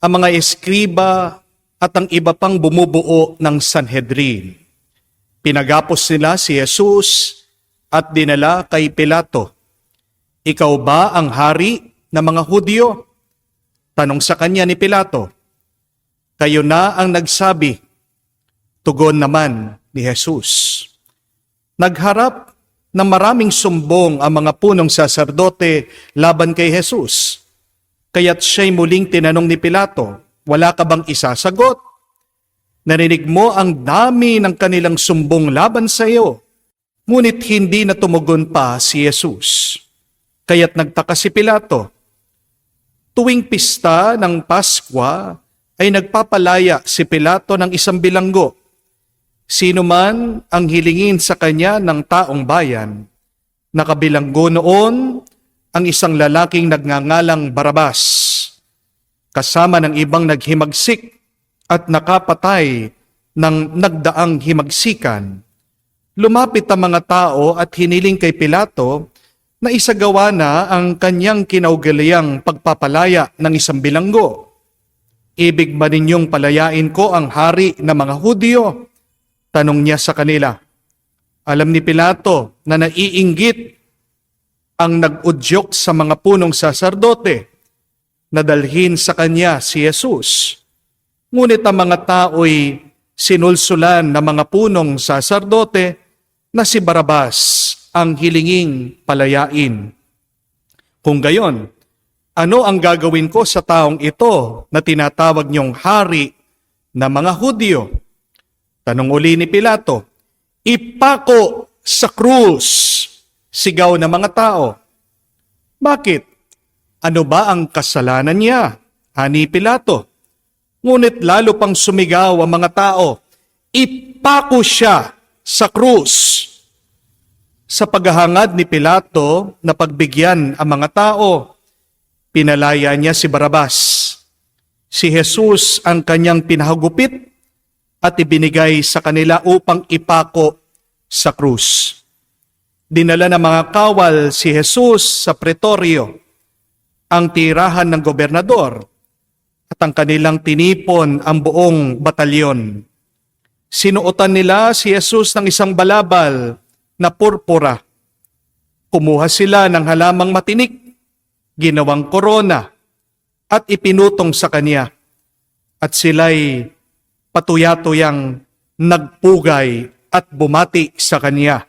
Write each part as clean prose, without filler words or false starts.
ang mga eskriba at ang iba pang bumubuo ng Sanhedrin. Pinagapos nila si Jesus at dinala kay Pilato. "Ikaw ba ang hari ng mga Hudyo?" Tanong sa kanya ni Pilato. "Kayo na ang nagsabi." Tugon naman ni Jesus. Nagharap ng maraming sumbong ang mga punong saserdote laban kay Jesus. Kaya't siya'y muling tinanong ni Pilato, "Wala ka bang isasagot? Narinig mo ang dami ng kanilang sumbong laban sa iyo." Ngunit hindi na tumugon pa si Jesus. Kaya't nagtaka si Pilato. Tuwing pista ng Paskwa ay nagpapalaya si Pilato ng isang bilanggo. Sino man ang hilingin sa kanya ng taong bayan, nakabilanggo noon ang isang lalaking nagngangalang Barabas, kasama ng ibang naghimagsik at nakapatay ng nagdaang himagsikan. Lumapit ang mga tao at hiniling kay Pilato na isagawa na ang kanyang kinaugaliang pagpapalaya ng isang bilanggo. "Ibig ba ninyong palayain ko ang hari ng mga Hudyo?" Tanong niya sa kanila. Alam ni Pilato na naiinggit ang nag-udyok sa mga punong saserdote na dalhin sa kanya si Jesus. Ngunit ang mga tao'y sinulsulan ng mga punong saserdote na si Barabas ang hilinging palayain. Kung gayon, ano ang gagawin ko sa taong ito na tinatawag niyong hari ng mga Hudyo? Tanong uli ni Pilato. "Ipako sa krus!" Sigaw ng mga tao. "Bakit? Ano ba ang kasalanan niya?" ani Pilato. Ngunit lalo pang sumigaw ang mga tao, "Ipako siya sa krus!" Sa paghahangad ni Pilato na pagbigyan ang mga tao, pinalaya niya si Barabas. Si Jesus ang kanyang pinahagupit at ibinigay sa kanila upang ipako sa krus. Dinala ng mga kawal si Jesus sa pretoryo, ang tirahan ng gobernador, at ang kanilang tinipon ang buong batalyon. Sinuotan nila si Jesus ng isang balabal na purpura. Kumuha sila ng halamang matinik, ginawang korona, at ipinutong sa kanya. At sila'y patuyatuyang nagpugay at bumati sa kanya.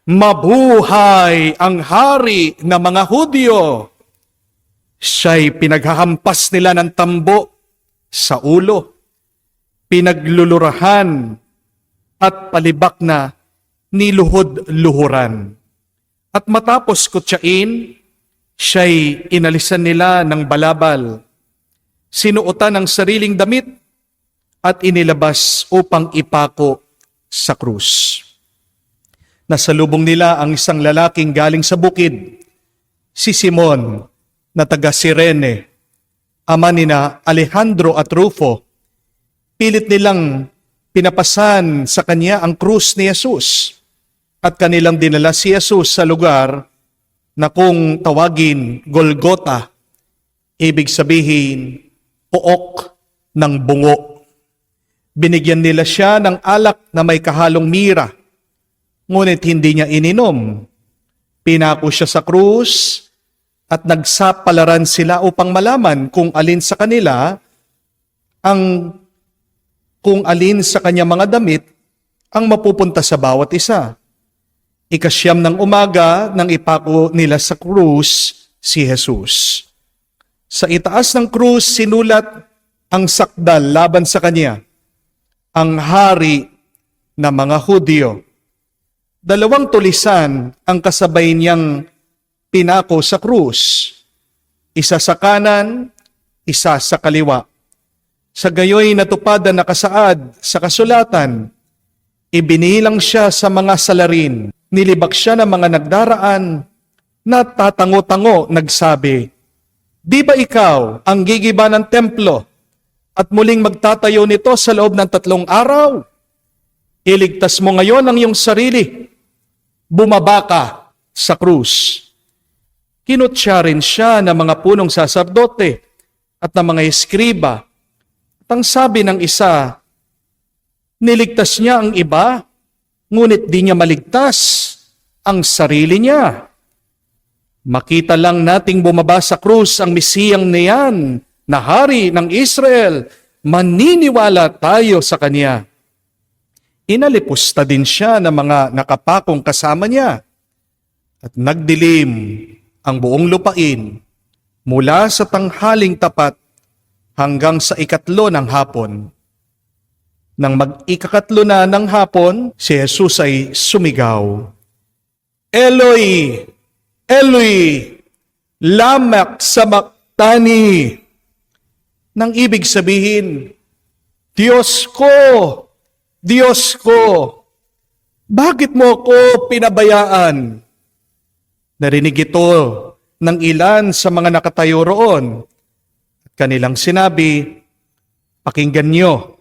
"Mabuhay ang hari ng mga Hudyo!" Siya'y pinaghahampas nila ng tambo sa ulo, pinaglulurahan at palibak na niluhod-luhuran. At matapos kutsain, siya'y inalisan nila ng balabal, sinuotan ng sariling damit at inilabas upang ipako sa krus. Nasalubong nila ang isang lalaking galing sa bukid, si Simon na taga Cirene, ama nina Alejandro at Rufo. Pilit nilang pinapasan sa kanya ang krus ni Jesus at kanilang dinala si Jesus sa lugar na kung tawagin Golgota, ibig sabihin pook ng bungo. Binigyan nila siya ng alak na may kahalong mira, ngunit hindi niya ininom. Pinako siya sa krus at nagsapalaran sila upang malaman kung alin sa kanyang mga damit ang mapupunta sa bawat isa. Ikasyam ng umaga nang ipako nila sa krus si Jesus. Sa itaas ng krus sinulat ang sakdal laban sa kanya, "Ang hari ng mga Hudyo." 2 tulisan ang kasabay niyang pinako sa krus, isa sa kanan, isa sa kaliwa. Sa gayoy natupad ang nakasaad sa kasulatan, ibinilang siya sa mga salarin, nilibak siya ng mga nagdaraan, na tatango-tango nagsabi, "Di ba ikaw ang gigiba ng templo at muling magtatayo nito sa loob ng 3 araw? Iligtas mo ngayon ang iyong sarili. Bumaba ka sa krus." Kinutya rin siya ng mga punong saserdote at ng mga eskriba At ang sabi ng isa, niligtas niya ang iba, ngunit di niya maligtas ang sarili niya. Makita lang nating bumaba sa krus ang Mesiyang niyan na hari ng Israel, maniniwala tayo sa kanya. Inalipusta din siya ng mga nakapakong kasama niya at nagdilim ang buong lupain mula sa tanghaling tapat hanggang sa ikatlo ng hapon. Nang mag-ikakatlo na ng hapon, si Jesus ay sumigaw, Eloi, Eloi, lama sabachthani. Nang ibig sabihin, Diyos ko, bakit mo ako pinabayaan? Narinig ito ng ilan sa mga nakatayo roon. Kanilang sinabi, pakinggan niyo,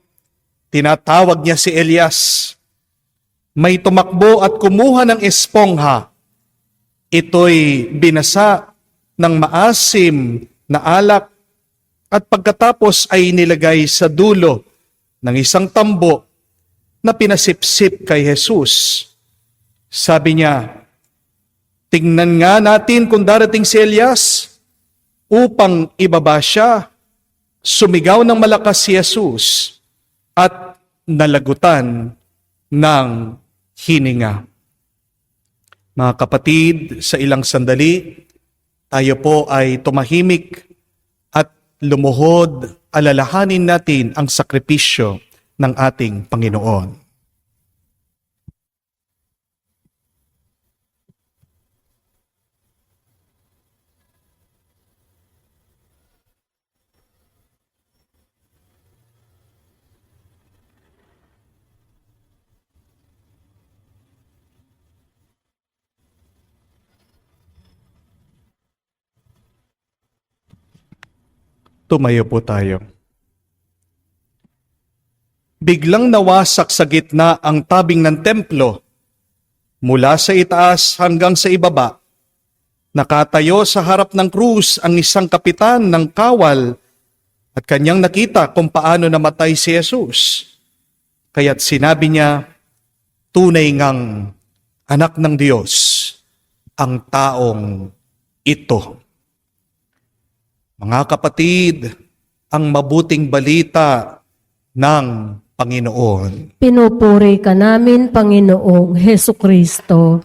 tinatawag niya si Elias. May tumakbo at kumuha ng espongha. Ito'y binasa ng maasim na alak at pagkatapos ay nilagay sa dulo ng isang tambo na pinasipsip kay Jesus. Sabi niya, tingnan nga natin kung darating si Elias upang ibaba siya. Sumigaw ng malakas si Jesus at nalagutan ng hininga. Mga kapatid, sa ilang sandali, tayo po ay tumahimik at lumuhod, alalahanin natin ang sakripisyo ng ating Panginoon. Tumayo po tayo. Biglang nawasak sa gitna ang tabing ng templo. Mula sa itaas hanggang sa ibaba, nakatayo sa harap ng krus ang isang kapitan ng kawal at kanyang nakita kung paano namatay si Jesus. Kaya't sinabi niya, tunay ngang anak ng Diyos ang taong ito. Mga kapatid, ang mabuting balita ng Panginoon. Pinupuri ka namin, Panginoong Hesukristo.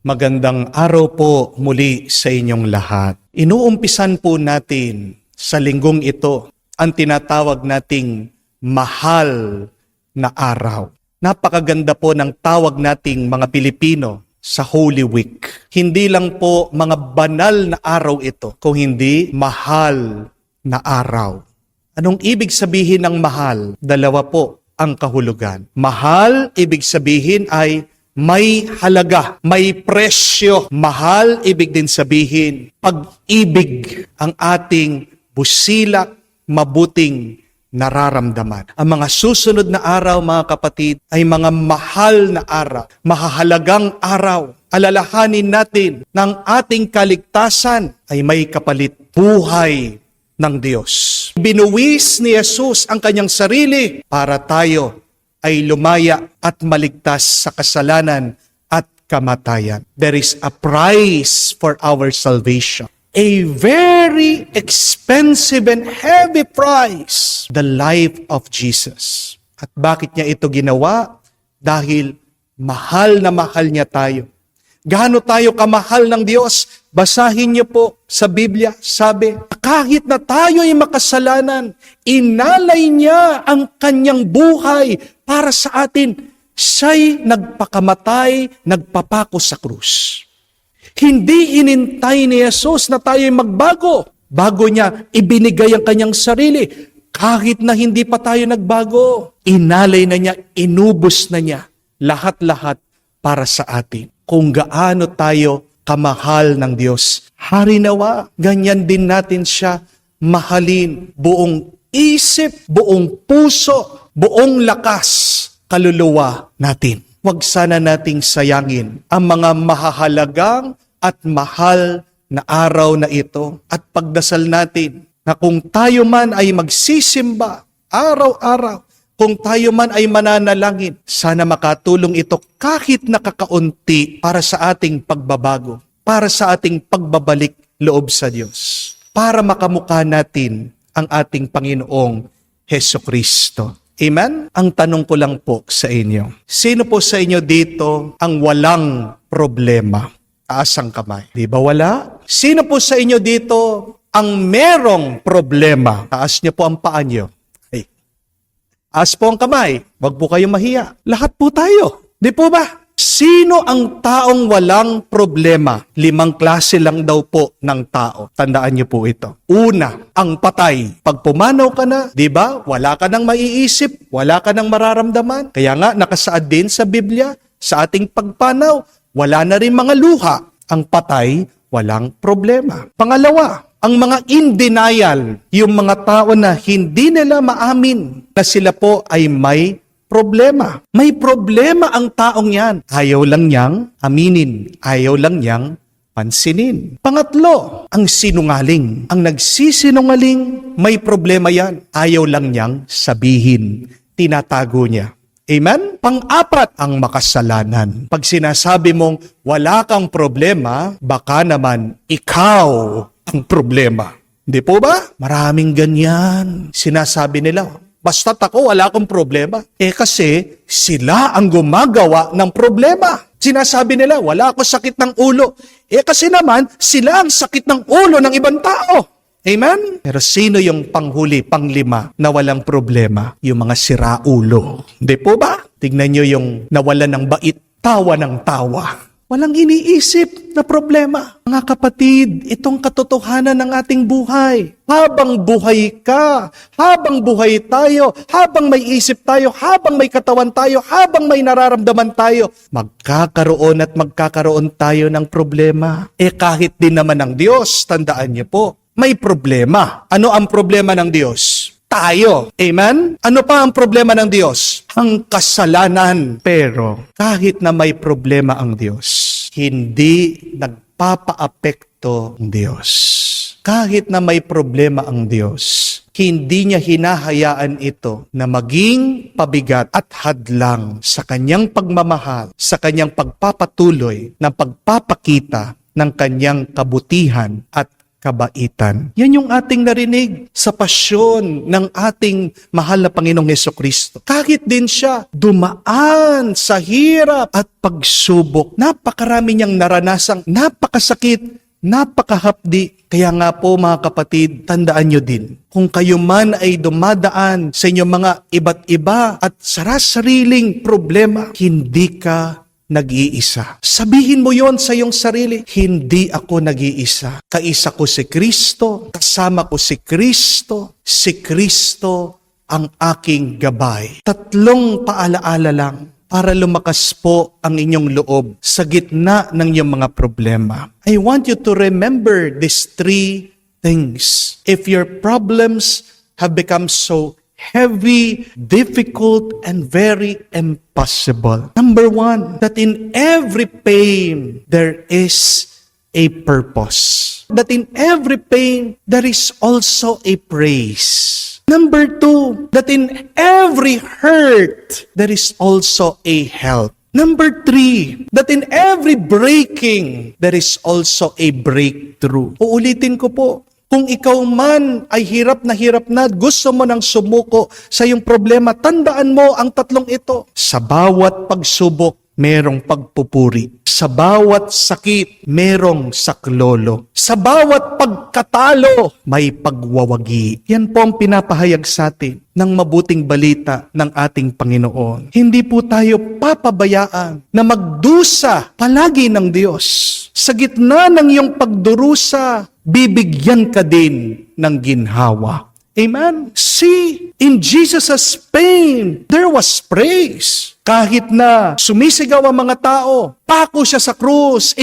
Magandang araw po muli sa inyong lahat. Inuumpisan po natin sa linggong ito ang tinatawag nating mahal na araw. Napakaganda po ng tawag nating mga Pilipino sa Holy Week. Hindi lang po mga banal na araw ito, kung hindi mahal na araw. Anong ibig sabihin ng mahal? Dalawa po ang kahulugan. Mahal, ibig sabihin ay may halaga, may presyo. Mahal, ibig din sabihin, pag-ibig ang ating busilak, mabuting nararamdaman. Ang mga susunod na araw, mga kapatid, ay mga mahal na araw, mahahalagang araw. Alalahanin natin ng ating kaligtasan ay may kapalit buhay ng Diyos. Binuwis ni Jesus ang kanyang sarili para tayo ay lumaya at maligtas sa kasalanan at kamatayan. There is a price for our salvation. A very expensive and heavy price, the life of Jesus. At bakit niya ito ginawa? Dahil mahal na mahal niya tayo. Gaano tayo kamahal ng Diyos? Basahin niyo po sa Biblia, sabi, kahit na tayo ay makasalanan, inalay niya ang kanyang buhay para sa atin. Siya'y nagpakamatay, nagpapako sa krus. Hindi inintay ni Jesus na tayo'y magbago. Bago niya, ibinigay ang kanyang sarili. Kahit na hindi pa tayo nagbago, inalay na niya, inubos na niya, lahat-lahat para sa atin. Kung gaano tayo kamahal ng Diyos. Hari nawa, ganyan din natin siya mahalin. Buong isip, buong puso, buong lakas, kaluluwa natin. Huwag sana nating sayangin ang mga mahahalagang at mahal na araw na ito at pagdasal natin na kung tayo man ay magsisimba araw-araw, kung tayo man ay mananalangin, sana makatulong ito kahit nakakaunti para sa ating pagbabago, para sa ating pagbabalik loob sa Diyos, para makamukha natin ang ating Panginoong Hesukristo. Amen? Ang tanong ko lang po sa inyo, sino po sa inyo dito ang walang problema? Taas ang kamay. Di ba wala? Sino po sa inyo dito ang merong problema? Taas niyo po ang paa niyo. Hey. Taas po ang kamay. Huwag po kayong mahiya. Lahat po tayo. Di po ba? Sino ang taong walang problema? 5 klase lang daw po ng tao. Tandaan niyo po ito. Una, ang patay. Pag pumanaw ka na, di ba? Wala ka nang maiisip, wala ka nang mararamdaman. Kaya nga, nakasaad din sa Biblia, sa ating pagpanaw, wala na rin mga luha. Ang patay, walang problema. Pangalawa, ang mga in denial, yung mga tao na hindi nila maamin na sila po ay may problema. May problema ang taong yan. Ayaw lang niyang aminin. Ayaw lang niyang pansinin. Pangatlo, ang sinungaling. Ang nagsisinungaling, may problema yan. Ayaw lang niyang sabihin. Tinatago niya. Amen? Pang-apat, ang makasalanan. Pag sinasabi mong wala kang problema, baka naman ikaw ang problema. Hindi po ba? Maraming ganyan. Sinasabi nila, basta't ako, wala akong problema. Kasi sila ang gumagawa ng problema. Sinasabi nila, wala ako sakit ng ulo. Kasi naman, sila ang sakit ng ulo ng ibang tao. Amen? Pero sino yung panghuli, panglima na walang problema? Yung mga siraulo. Hindi po ba? Tignan nyo yung nawalan ng bait, tawa ng tawa. Walang iniisip na problema. Mga kapatid, itong katotohanan ng ating buhay. Habang buhay ka, habang buhay tayo, habang may isip tayo, habang may katawan tayo, habang may nararamdaman tayo, magkakaroon at magkakaroon tayo ng problema. Kahit din naman ng Diyos, tandaan niyo po, may problema. Ano ang problema ng Diyos? Tayo. Amen? Ano pa ang problema ng Diyos? Ang kasalanan. Pero kahit na may problema ang Diyos, hindi nagpapaapekto ang Diyos. Kahit na may problema ang Diyos, hindi niya hinahayaan ito na maging pabigat at hadlang sa kanyang pagmamahal, sa kanyang pagpapatuloy ng pagpapakita ng kanyang kabutihan at kabaitan. Yan yung ating narinig sa pasyon ng ating mahal na Panginoong Hesukristo. Kahit din siya dumaan sa hirap at pagsubok. Napakarami niyang naranasang napakasakit, napakahapdi. Kaya nga po mga kapatid, tandaan nyo din, kung kayo man ay dumadaan sa inyong mga iba't iba at sarasariling problema, hindi ka nag-iisa. Sabihin mo yon sa iyong sarili, hindi ako nag-iisa. Kaisa ko si Kristo, kasama ko si Kristo ang aking gabay. 3 paalaala lang para lumakas po ang inyong loob sa gitna ng iyong mga problema. I want you to remember these 3 things. If your problems have become so heavy, difficult, and very impossible. Number 1, that in every pain, there is a purpose. That in every pain, there is also a praise. Number 2, that in every hurt, there is also a help. Number 3, that in every breaking, there is also a breakthrough. Uulitin ko po. Kung ikaw man ay hirap na, gusto mo nang sumuko sa iyong problema, tandaan mo ang 3 ito. Sa bawat pagsubok, merong pagpupuri. Sa bawat sakit, merong saklolo. Sa bawat pagkatalo, may pagwawagi. Yan po ang pinapahayag sa atin ng mabuting balita ng ating Panginoon. Hindi po tayo papabayaan na magdusa palagi ng Diyos. Sa gitna ng iyong pagdurusa, bibigyan ka din ng ginhawa. Amen? See, in Jesus' pain, there was praise. Kahit na sumisigaw ang mga tao, ipako siya sa krus.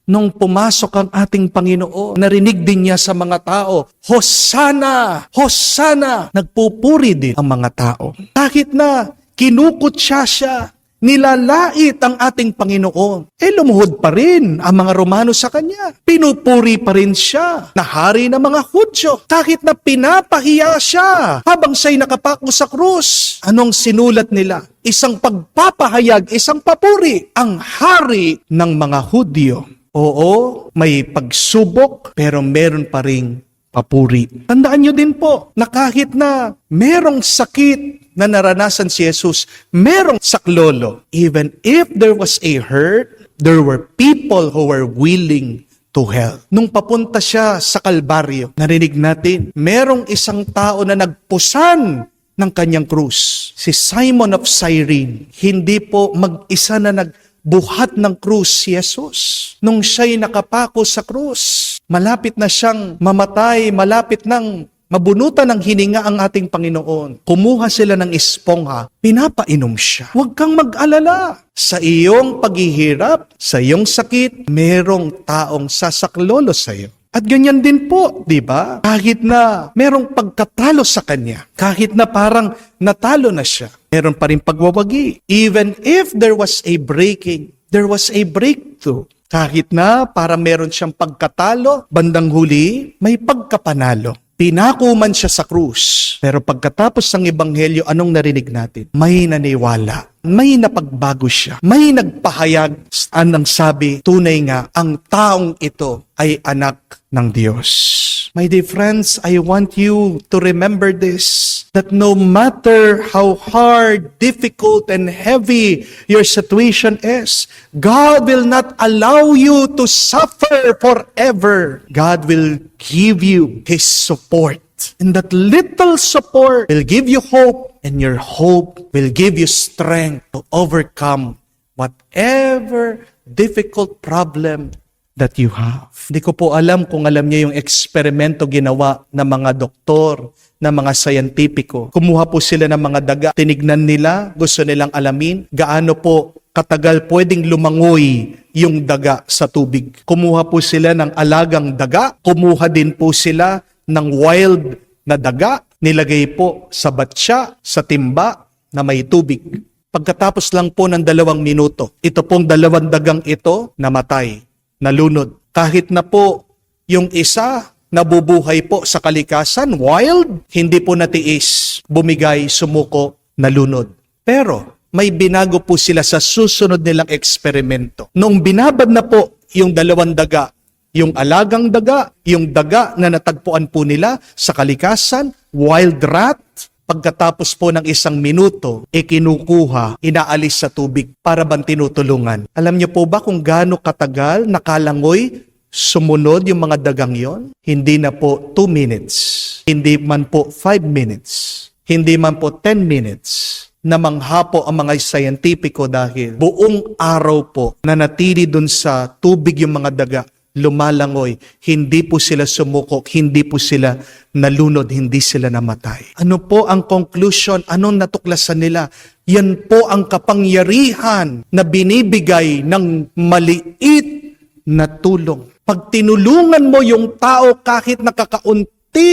Nung pumasok ang ating Panginoon, narinig din niya sa mga tao, Hosanna! Hosanna! Nagpupuri din ang mga tao. Kahit na kinukutsa siya, nilalait ang ating Panginoon. Lumuhod pa rin ang mga Romano sa kanya. Pinupuri pa rin siya na hari ng mga Hudyo. Kahit na pinapahiya siya habang siya'y nakapako sa krus. Anong sinulat nila? Isang pagpapahayag, isang papuri. Ang hari ng mga Hudyo. Oo, may pagsubok pero meron pa ring papuri. Tandaan nyo din po na kahit na merong sakit na naranasan si Jesus, merong saklolo. Even if there was a hurt, there were people who were willing to help. Nung papunta siya sa Kalbaryo, narinig natin, merong isang tao na nagpusan ng kanyang krus. Si Simon of Cyrene, hindi po mag-isa na nagbuhat ng krus si Jesus. Nung siya'y nakapako sa krus, malapit na siyang mamatay, malapit nang mabunutan ng hininga ang ating Panginoon. Kumuha sila ng espongha, pinapainom siya. Huwag kang mag-alala. Sa iyong paghihirap, sa iyong sakit, merong taong sasaklolo sa iyo. At ganyan din po, di ba? Kahit na merong pagkatalo sa kanya, kahit na parang natalo na siya, meron pa rin pagwawagi. Even if there was a breaking, there was a breakthrough. Kahit na para meron siyang pagkatalo, bandang huli, may pagkapanalo. Pinako man siya sa krus. Pero pagkatapos ng ebanghelyo, anong narinig natin? May naniwala. May napagbago siya. May nagpahayag. Anong sabi? Tunay nga, ang taong ito ay anak ng Diyos. My dear friends, I want you to remember this, that no matter how hard, difficult, and heavy your situation is, God will not allow you to suffer forever. God will give you His support. And that little support will give you hope, and your hope will give you strength to overcome whatever difficult problem that you have. Hindi ko po alam kung alam niyo yung eksperimento ginawa ng mga doktor, ng mga sayantipiko. Kumuha po sila ng mga daga, tinignan nila, gusto nilang alamin, gaano po katagal pwedeng lumangoy yung daga sa tubig. Kumuha po sila ng alagang daga, kumuha din po sila ng wild na daga, nilagay po sa batya, sa timba na may tubig. Pagkatapos lang po ng 2 minuto, ito pong 2 dagang ito namatay, nalunod. Kahit na po yung isa nabubuhay po sa kalikasan, wild, hindi po natiis, bumigay, sumuko, nalunod. Pero may binago po sila sa susunod nilang eksperimento. Noong binabad na po yung 2 daga, yung alagang daga, yung daga na natagpuan po nila sa kalikasan, wild rat, pagkatapos po ng 1 minuto, kinukuha, inaalis sa tubig para bang tinutulungan. Alam niyo po ba kung gaano katagal nakalangoy, sumunod yung mga dagang yon? Hindi na po 2 minutes. Hindi man po 5 minutes. Hindi man po 10 minutes. Namangha po ang mga sayantipiko dahil buong araw po nanatili dun sa tubig yung mga daga, lumalangoy, hindi po sila sumukok, hindi po sila nalunod, hindi sila namatay. Ano po ang conclusion? Anong natuklasan nila? Yan po ang kapangyarihan na binibigay ng maliit na tulong. Pag tinulungan mo yung tao kahit nakakaunti,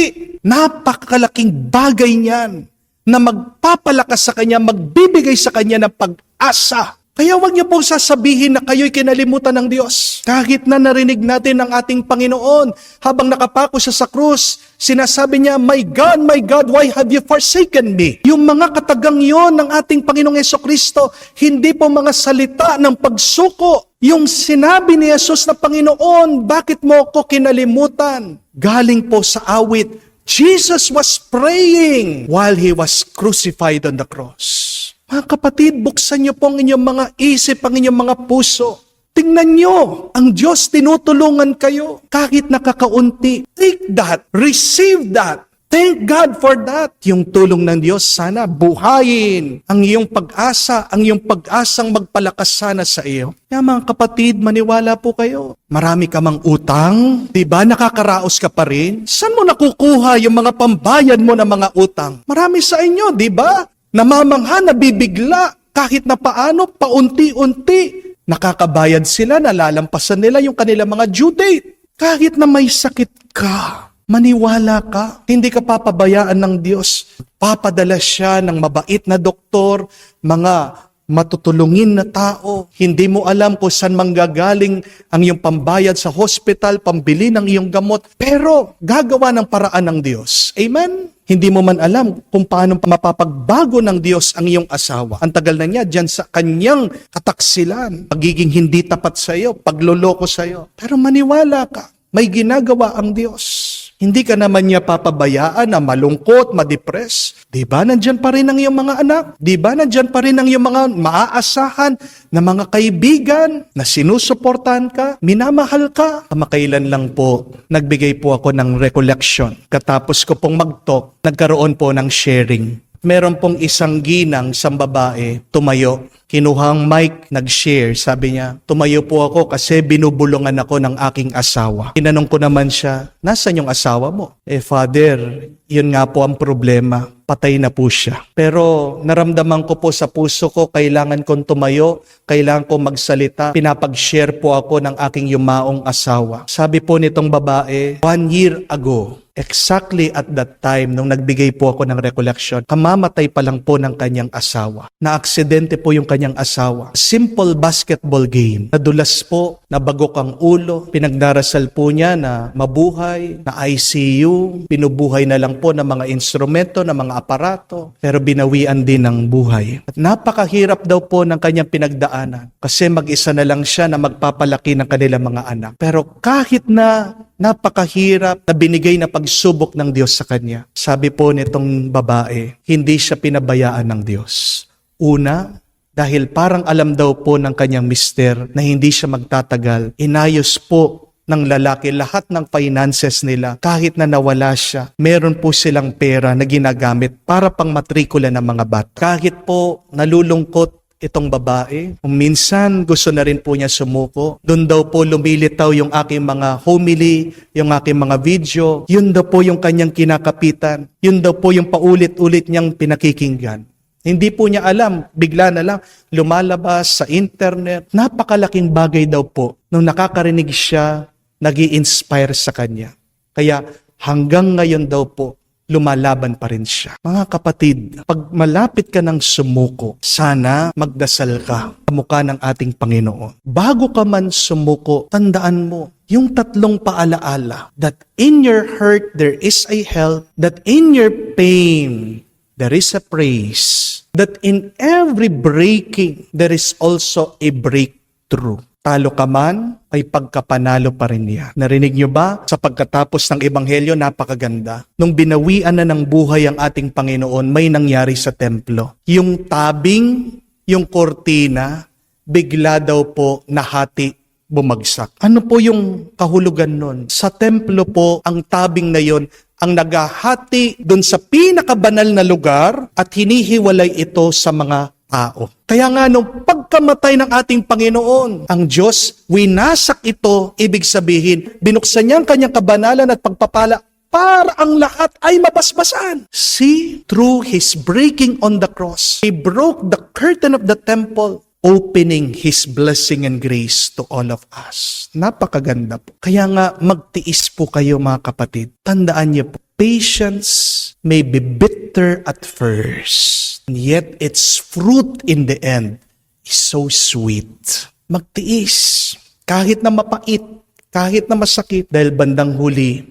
napakalaking bagay niyan na magpapalakas sa kanya, magbibigay sa kanya ng pag-asa. Kaya huwag niyo pong sasabihin na kayo'y kinalimutan ng Diyos. Kahit na narinig natin ng ating Panginoon, habang nakapako siya sa krus, sinasabi niya, my God, why have you forsaken me? Yung mga katagang yon ng ating Panginoong Jesucristo, hindi po mga salita ng pagsuko. Yung sinabi ni Jesus na, Panginoon, bakit mo ako kinalimutan? Galing po sa awit, Jesus was praying while He was crucified on the cross. Mga kapatid, buksan niyo po ang inyong mga isip, ang inyong mga puso. Tingnan niyo, ang Diyos tinutulungan kayo kahit nakakaunti. Take that, receive that. Thank God for that. Yung tulong ng Diyos, sana buhayin ang iyong pag-asa, ang iyong pag-asang magpalakas sana sa iyo. Kaya mga kapatid, maniwala po kayo. Marami ka mang utang, di ba? Nakakaraos ka pa rin. Saan mo nakukuha yung mga pambayad mo ng mga utang? Marami sa inyo, di ba? Namamangha, nabibigla, kahit na paano, paunti-unti. Nakakabayad sila, nalalampasan nila yung kanilang mga due date. Kahit na may sakit ka, maniwala ka, hindi ka papabayaan ng Diyos. Papadala siya ng mabait na doktor, mga matutulungin na tao. Hindi mo alam kung saan manggagaling ang iyong pambayad sa hospital, pambili ng iyong gamot, pero gagawa ng paraan ng Diyos. Amen? Hindi mo man alam kung paano mapapagbago ng Diyos ang iyong asawa. Ang tagal na niya dyan sa kanyang kataksilan, pagiging hindi tapat sa iyo, pagloloko sa iyo. Pero maniwala ka, may ginagawa ang Diyos. Hindi ka naman niya papabayaan na malungkot, madepress. Di ba nandyan pa rin ang iyong mga anak? Di ba nandyan pa rin ang iyong mga maaasahan na mga kaibigan na sinusuportahan ka, minamahal ka? Kamakailan lang po, nagbigay po ako ng recollection. Katapos ko pong mag-talk, nagkaroon po ng sharing. Meron pong isang ginang, isang babae, tumayo. Kinuhang mic, nag-share. Sabi niya, tumayo po ako kasi binubulungan ako ng aking asawa. Tinanong ko naman siya, nasan yung asawa mo? Father, yun nga po ang problema. Patay na po siya. Pero naramdaman ko po sa puso ko, kailangan kong tumayo, kailangan kong magsalita. Pinapag-share po ako ng aking yumaong asawa. Sabi po nitong babae, 1 year ago, exactly at that time, nung nagbigay po ako ng recollection, kamamatay pa lang po ng kanyang asawa. Na-aksidente po yung kanyang asawa. Simple basketball game. Nadulas po, nabagok ang ulo, pinagdarasal po niya na mabuhay, na ICU, binubuhay na lang po ng mga instrumento, ng mga aparato, pero binawian din ng buhay. At napakahirap daw po ng kanyang pinagdaanan kasi mag-isa na lang siya na magpapalaki ng kanilang mga anak. Pero kahit na napakahirap na binigay na pagsubok ng Diyos sa kanya, sabi po nitong babae, hindi siya pinabayaan ng Diyos. Una, dahil parang alam daw po ng kanyang mister na hindi siya magtatagal, inayos po ng lalaki lahat ng finances nila. Kahit na nawala siya, meron po silang pera na ginagamit para pang matrikula ng mga bata. Kahit po nalulungkot itong babae, kung minsan gusto na rin po niya sumuko, doon daw po lumilitaw yung aking mga homily, yung aking mga video, yun daw po yung kanyang kinakapitan, yun daw po yung paulit-ulit niyang pinakikinggan. Hindi po niya alam, bigla na lang lumalabas sa internet. Napakalaking bagay daw po nung nakakarinig siya, nag-i-inspire sa kanya. Kaya hanggang ngayon daw po, lumalaban pa rin siya. Mga kapatid, pag malapit ka ng sumuko, sana magdasal ka sa mukha ng ating Panginoon. Bago ka man sumuko, tandaan mo, yung 3 paalaala, that in your hurt there is a help, that in your pain there is a praise, that in every breaking there is also a breakthrough. Talo ka man, ay pagkapanalo pa rin niya. Narinig niyo ba? Sa pagkatapos ng Ebanghelyo, napakaganda. Nung binawian na ng buhay ang ating Panginoon, may nangyari sa templo. Yung tabing, yung kortina, bigla daw po nahati, bumagsak. Ano po yung kahulugan nun? Sa templo po, ang tabing na yon ang naghahati dun sa pinakabanal na lugar at hinihiwalay ito sa mga tao. Kaya nga nung pagkamatay ng ating Panginoon, ang Diyos, winasak ito, ibig sabihin, binuksan niya ang kanyang kabanalan at pagpapala para ang lahat ay mabasbasan. See, through His breaking on the cross, He broke the curtain of the temple, opening His blessing and grace to all of us. Napakaganda po. Kaya nga, magtiis po kayo mga kapatid. Tandaan niyo po, patience may be bitter at first, and yet its fruit in the end is so sweet. Magtiis, kahit na mapait, kahit na masakit, dahil bandang huli,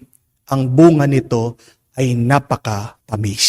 ang bunga nito ay napakatamis.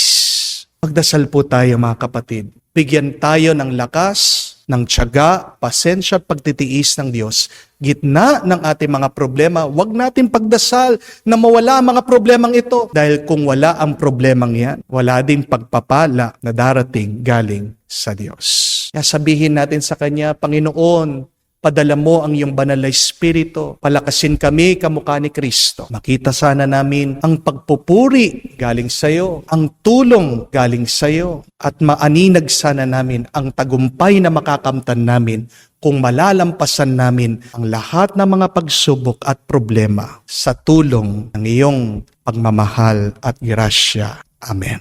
Magdasal po tayo mga kapatid. Bigyan tayo ng lakas, ng tiyaga, pasensya at pagtitiis ng Diyos. Gitna ng ating mga problema, huwag natin pagdasal na mawala ang mga problemang ito. Dahil kung wala ang problemang yan, wala din pagpapala na darating galing sa Diyos. Kaya sabihin natin sa Kanya, Panginoon, padala mo ang iyong banal na Espiritu. Palakasin kami kamukha ni Kristo. Makita sana namin ang pagpupuri galing sa iyo, ang tulong galing sa iyo, at maaninag sana namin ang tagumpay na makakamtan namin kung malalampasan namin ang lahat ng mga pagsubok at problema sa tulong ng iyong pagmamahal at grasya. Amen.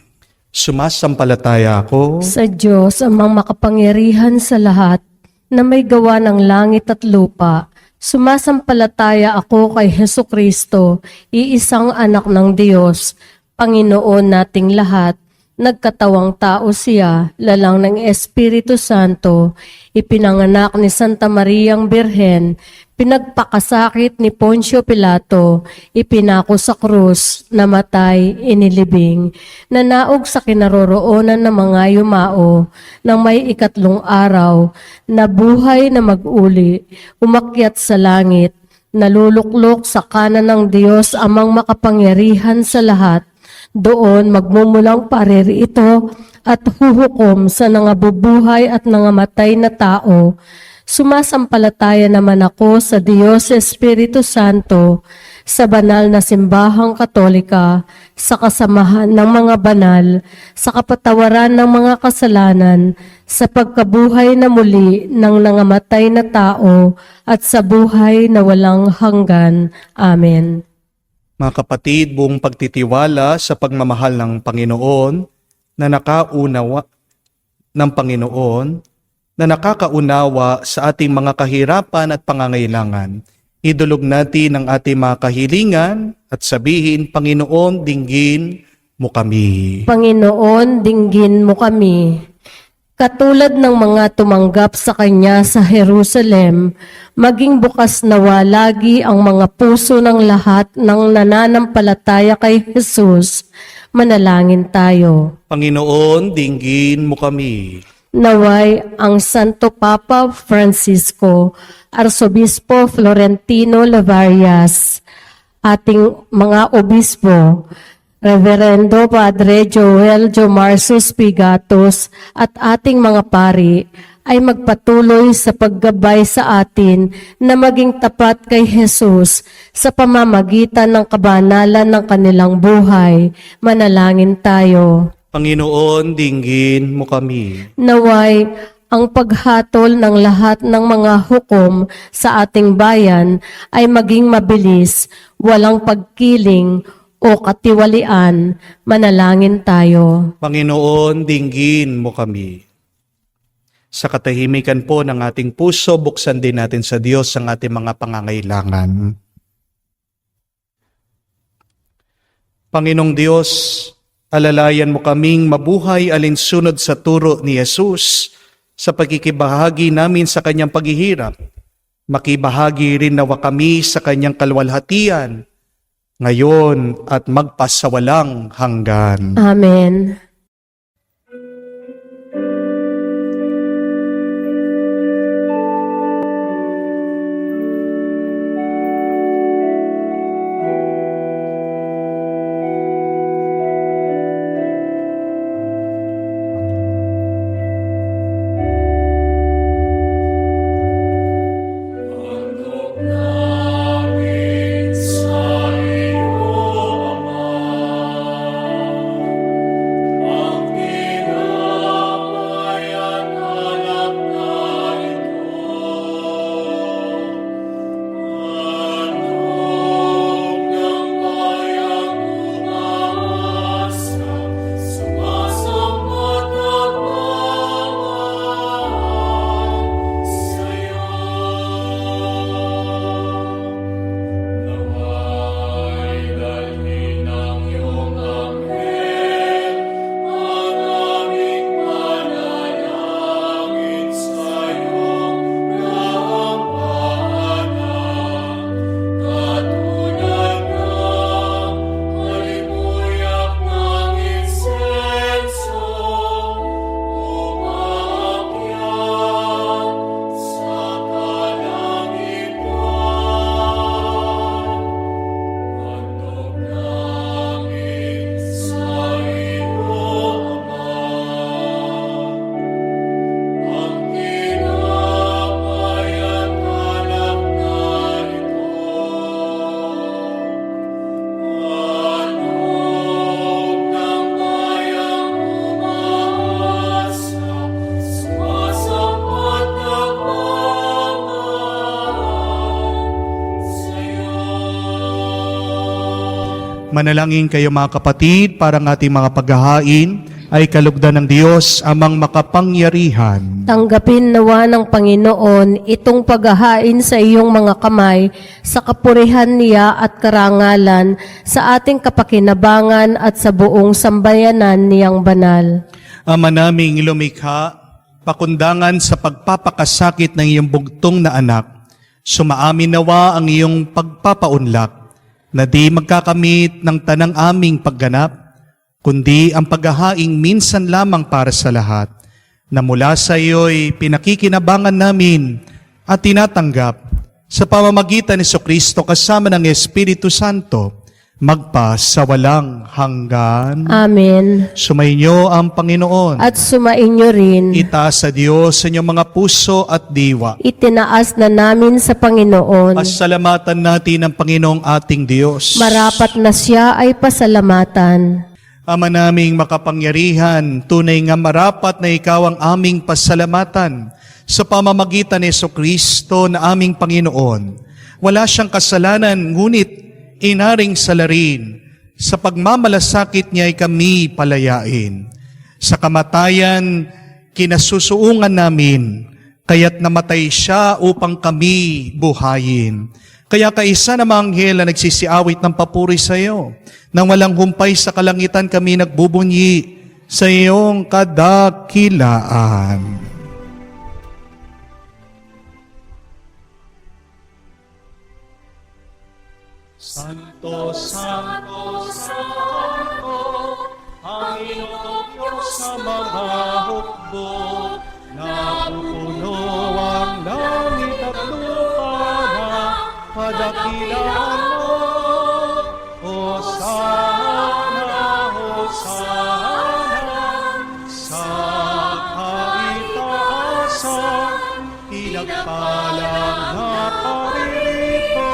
Sumasampalataya ako Sa Diyos, amang makapangyarihan sa lahat, na may gawa ng langit at lupa, sumasampalataya ako kay Hesu Kristo, iisang anak ng Diyos, Panginoon nating lahat, Nagkatawang tao siya, lalang ng Espiritu Santo, ipinanganak ni Santa Mariang Birhen, pinagpakasakit ni Poncio Pilato, ipinako sa krus, namatay, inilibing, nanaog sa kinaroroonan ng mga yumao, nang may ikatlong araw, nabuhay na mag-uli, umakyat sa langit, naluluklok sa kanan ng Diyos amang makapangyarihan sa lahat. Doon magmumulang paririto at huhukom sa nangabubuhay at nangamatay na tao. Sumasampalataya naman ako sa Diyos Espiritu Santo, sa banal na simbahang katolika, sa kasamahan ng mga banal, sa kapatawaran ng mga kasalanan, sa pagkabuhay na muli ng nangamatay na tao, at sa buhay na walang hanggan. Amen. Mga kapatid, buong pagtitiwala sa pagmamahal ng Panginoon na nakakaunawa sa ating mga kahirapan at pangangailangan. Idulog natin ang ating mga kahilingan at sabihin, Panginoon, dinggin mo kami. Panginoon, dinggin mo kami. Katulad ng mga tumanggap sa Kanya sa Jerusalem, maging bukas nawa lagi ang mga puso ng lahat ng nananampalataya kay Jesus. Manalangin tayo. Panginoon, dinggin mo kami. Naway ang Santo Papa Francisco, Arsobispo Florentino Lavarias, ating mga obispo, Reverendo Padre Joel Jomarsus Pigatos at ating mga pari ay magpatuloy sa paggabay sa atin na maging tapat kay Jesus sa pamamagitan ng kabanalan ng kanilang buhay. Manalangin tayo. Panginoon, dinggin mo kami. Naway ang paghatol ng lahat ng mga hukom sa ating bayan ay maging mabilis, walang pagkiling o katiwalian. Manalangin tayo. Panginoon, dinggin mo kami. Sa katahimikan po ng ating puso, buksan din natin sa Diyos ang ating mga pangangailangan. Panginoong Diyos, alalayan mo kaming mabuhay alinsunod sa turo ni Jesus sa pagkikibahagi namin sa kanyang paghihirap. Makibahagi rin nawa kami sa kanyang kalwalhatian, ngayon at magpasawalang hanggan. Amen. Manalangin kayo mga kapatid para ng ating mga paghahain ay kalugdan ng Diyos amang makapangyarihan. Tanggapin nawa ng Panginoon itong paghahain sa iyong mga kamay sa kapurihan niya at karangalan sa ating kapakinabangan at sa buong sambayanan niyang banal. Ama naming lumikha, pakundangan sa pagpapakasakit ng iyong bugtong na anak, sumaamin nawa ang iyong pagpapaunlak na di magkakamit ng tanang aming pagganap, kundi ang paghahaing minsan lamang para sa lahat, na mula sa iyo'y pinakikinabangan namin at tinatanggap sa pamamagitan ni Jesucristo kasama ng Espiritu Santo, magpa sa walang hanggan. Amen. Sumainyo ang Panginoon. At sumainyo rin. Itaas sa Diyos sa inyong mga puso at diwa. Itinaas na namin sa Panginoon. Pasalamatan natin ang Panginoong ating Diyos. Marapat na siya ay pasalamatan. Ama naming makapangyarihan, tunay nga marapat na ikaw ang aming pasalamatan sa pamamagitan ni Jesucristo na aming Panginoon. Wala siyang kasalanan, ngunit inaring salarin. Sa pagmamalasakit niya ay kami palayain. Sa kamatayan, kinasusuungan namin, kaya't namatay siya upang kami buhayin. Kaya kaisa na mga anghel na nagsisiawit ng papuri sa iyo, nang walang humpay sa kalangitan kami nagbubunyi sa iyong kadakilaan. Santo, Santo, Santo, Panginoong Diyos sa mga hukbo, napupuno ang langit at lupa na kadakilaan mo. Hosana, Hosana, sa kaitaasan, pinagpalang na paririto,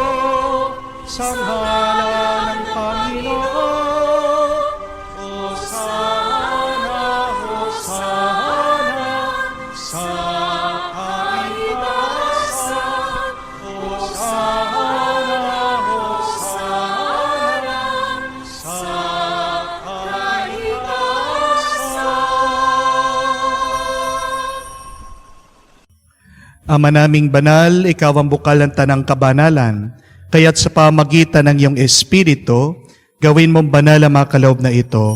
sa ngalan ng Panginoon. Hosana, Hosana, sa kaitaasan. Hosana, Hosana, sa kaitaasan. Ama naming banal, ikaw ang bukal ng tanang kabanalan, kaya't sa pamagitan ng iyong Espiritu, gawin mong banal ang mga kaloob na ito,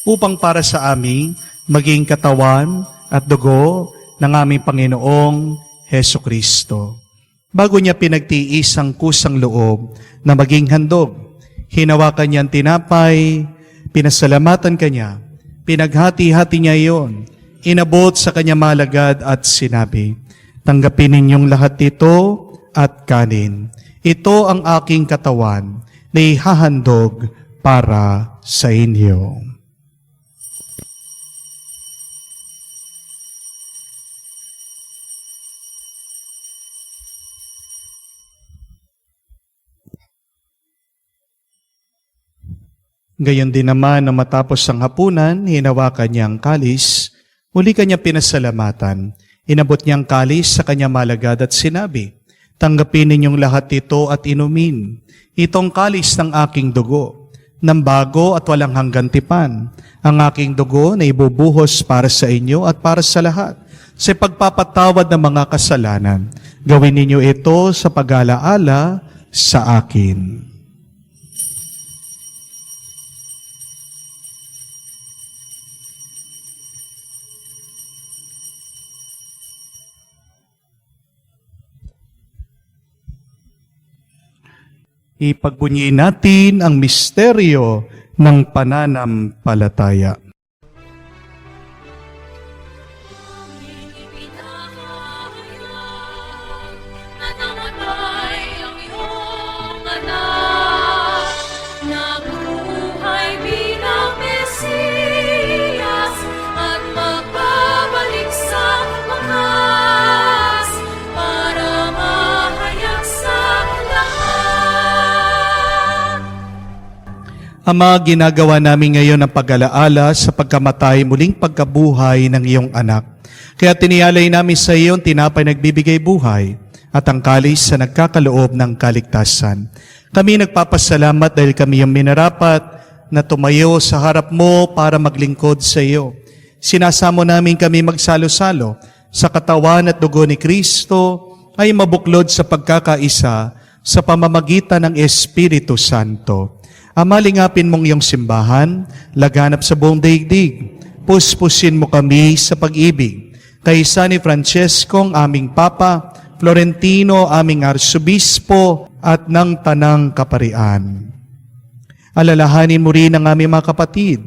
upang para sa amin maging katawan at dugo ng aming Panginoong Heso Kristo. Bago niya pinagtiis ang kusang loob na maging handog, hinawakan niya ang tinapay, pinasalamatan kanya, pinaghati-hati niya iyon, inabot sa kanya malagad at sinabi, tanggapin ninyong lahat ito at kanin. Ito ang aking katawan na ihahandog para sa inyo. Gayon din naman na matapos ang hapunan, hinawakan niya ang kalis, muli kanya pinasalamatan. Inabot niya ang kalis sa kanya malagad at sinabi, tanggapin ninyong lahat ito at inumin. Itong kalis ng aking dugo, ng bago at walang hanggan tipan. Ang aking dugo na ibubuhos para sa inyo at para sa lahat, sa pagpapatawad ng mga kasalanan. Gawin ninyo ito sa pag-alaala sa akin. Ipagbunyiin natin ang misteryo ng pananampalataya. Ama, ginagawa namin ngayon ang pag-alaala sa pagkamatay muling pagkabuhay ng iyong anak. Kaya tiniyalay namin sa iyo ang tinapay nagbibigay buhay at ang kalis sa nagkakaloob ng kaligtasan. Kami nagpapasalamat dahil kami yung minarapat na tumayo sa harap mo para maglingkod sa iyo. sinasamo namin kami magsalo-salo sa katawan at dugo ni Kristo ay mabuklod sa pagkakaisa sa pamamagitan ng Espiritu Santo. Amalingapin mong iyong simbahan, laganap sa buong daigdig. Puspusin mo kami sa pag-ibig. Kaysa ni Francesco, aming Papa, Florentino, aming Arsobispo, at ng Tanang Kaparian. Alalahanin mo rin ang aming mga kapatid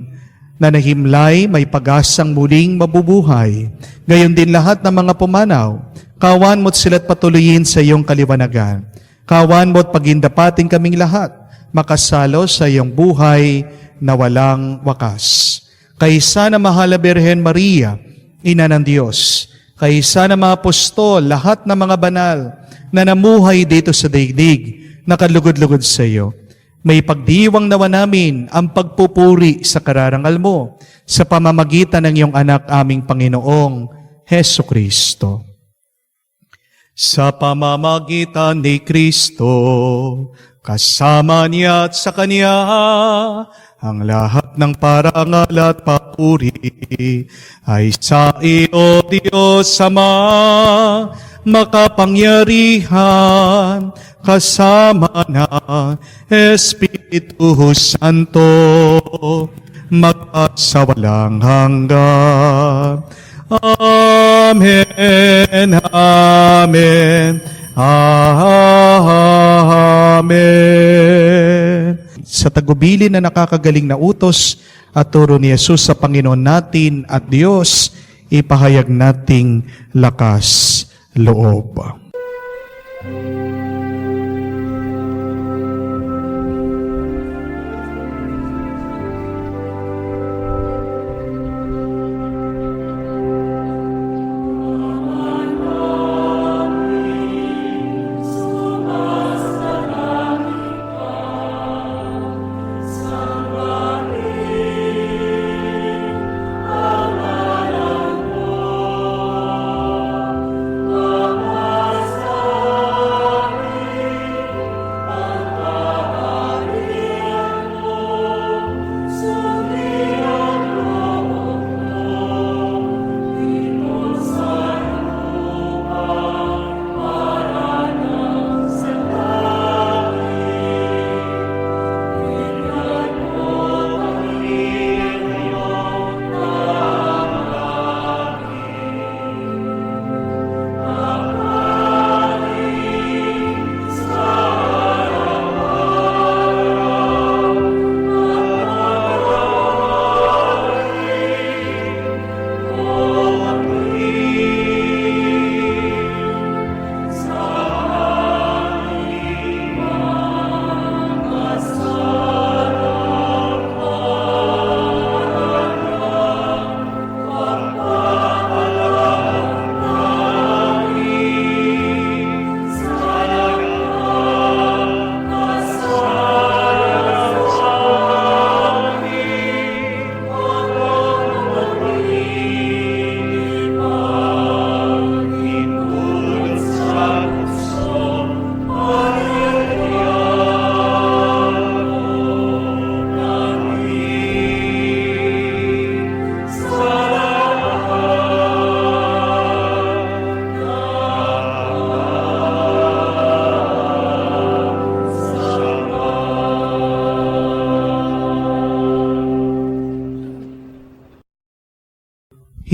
na nahimlay may pag-asang muling mabubuhay. Gayon din lahat ng mga pumanaw. Kawan mo't sila't patuloyin sa iyong kaliwanagan. Kawan mo't pagindapating kaming lahat, makasalo sa iyong buhay na walang wakas. Kaysa na mahal na Birhen Maria, Ina ng Diyos, kaysa na mga apostol, lahat ng mga banal na namuhay dito sa daigdig, nakalugod-lugod sa iyo. May pagdiwang nawa namin ang pagpupuri sa kararangal mo sa pamamagitan ng iyong anak aming Panginoong Heso Kristo. Sa pamamagitan ni Kristo, kasama niya at sa Kanya, ang lahat ng parangal at papuri ay sa iyo, Diyos Ama, makapangyarihan, kasama na Espiritu Santo, magpasawalang hanggan. Amen, Amen, Amen. Sa tagubilin na nakakagaling na utos at turo ni Jesus sa Panginoon natin at Diyos, ipahayag nating lakas loob.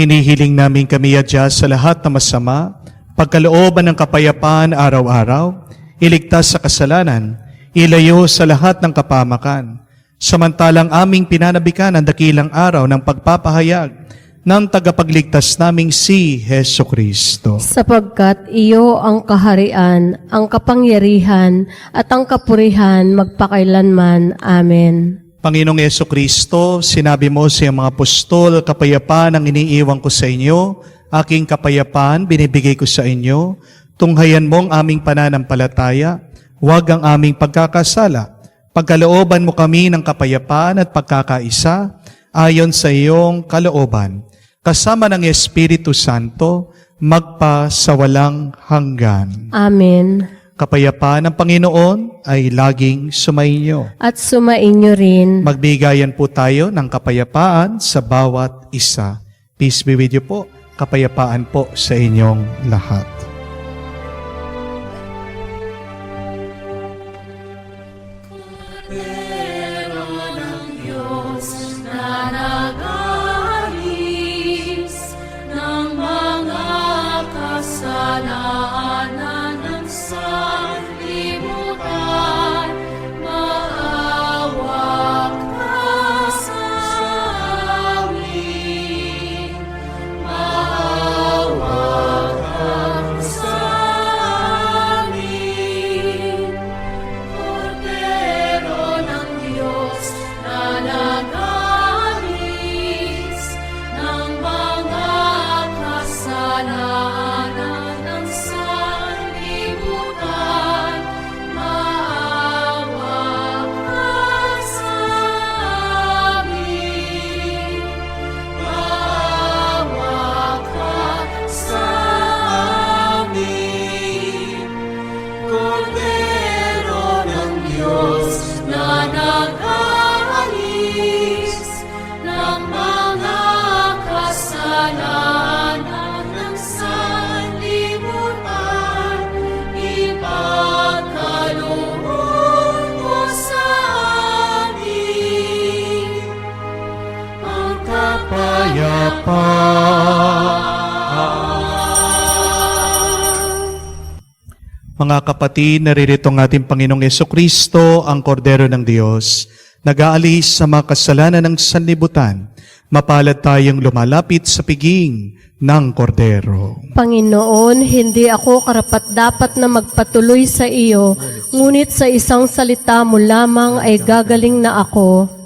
Hinihiling namin kami adya sa lahat na masama, pagkalooban ng kapayapaan araw-araw, iligtas sa kasalanan, ilayo sa lahat ng kapamakan, samantalang aming pinanabikan ang dakilang araw ng pagpapahayag ng tagapagligtas naming si Heso Kristo. Sapagkat iyo ang kaharian, ang kapangyarihan, at ang kapurihan magpakailanman. Amen. Panginoong Yesu Kristo, sinabi mo sa iyong mga apostol, kapayapaan ang iniiwan ko sa inyo, aking kapayapaan binibigay ko sa inyo, tunghayan mo ang aming pananampalataya, huwag ang aming pagkakasala. Pagkalooban mo kami ng kapayapaan at pagkakaisa, ayon sa iyong kalooban, kasama ng Espiritu Santo, magpasawalang hanggan. Amen. Kapayapaan ng Panginoon ay laging sumainyo. At sumainyo rin. Magbigayan po tayo ng kapayapaan sa bawat isa. Peace be with you po. Kapayapaan po sa inyong lahat. Mga kapatid, naririto ang ating Panginoong Jesucristo, ang Kordero ng Diyos, nag-aalis sa mga kasalanan ng sanlibutan. Mapalad tayong lumalapit sa piging ng Kordero. Panginoon, hindi ako karapat-dapat na magpatuloy sa iyo, ngunit sa isang salita mo lamang ay gagaling na ako.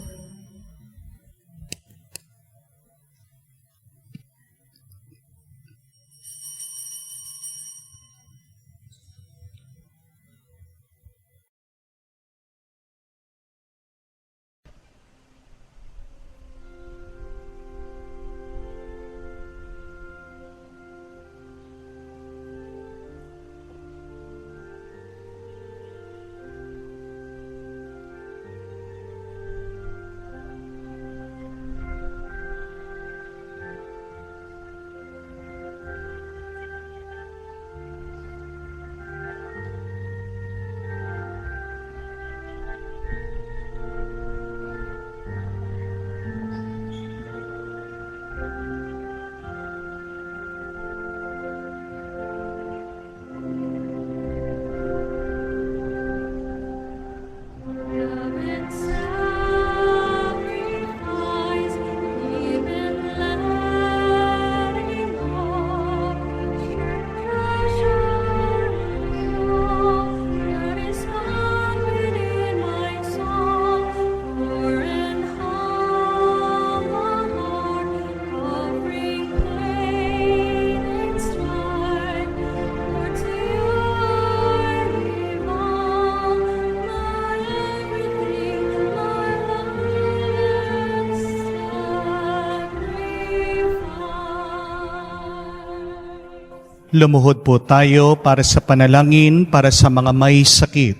Lumuhod po tayo para sa panalangin para sa mga may sakit.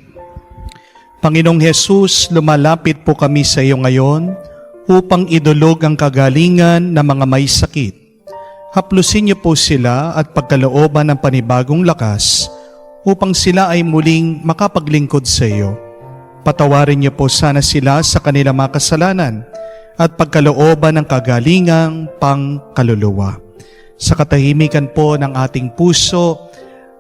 Panginoong Hesus, lumalapit po kami sa iyo ngayon upang idulog ang kagalingan ng mga may sakit. Haplusin niyo po sila at pagkalooban ng panibagong lakas upang sila ay muling makapaglingkod sa iyo. Patawarin niyo po sana sila sa kanilang mga kasalanan at pagkalooban ng kagalingang pangkaluluwa. Sa katahimikan po ng ating puso,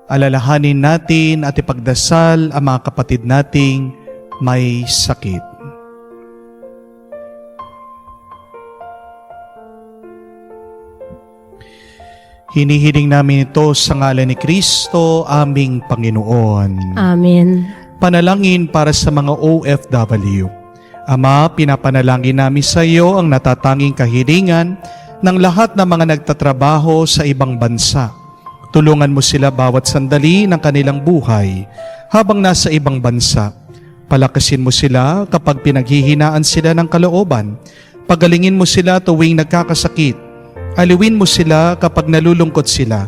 alalahanin natin at ipagdasal ang mga kapatid nating may sakit. Hinihiling namin ito sa ngalan ni Kristo, aming Panginoon. Amen. Panalangin para sa mga OFW. Ama, pinapanalangin namin sa iyo ang natatanging kahilingan ng lahat ng mga nagtatrabaho sa ibang bansa. Tulungan mo sila bawat sandali ng kanilang buhay habang nasa ibang bansa. Palakasin mo sila kapag pinaghihinaan sila ng kalooban. Pagalingin mo sila tuwing nagkakasakit. Aliwin mo sila kapag nalulungkot sila.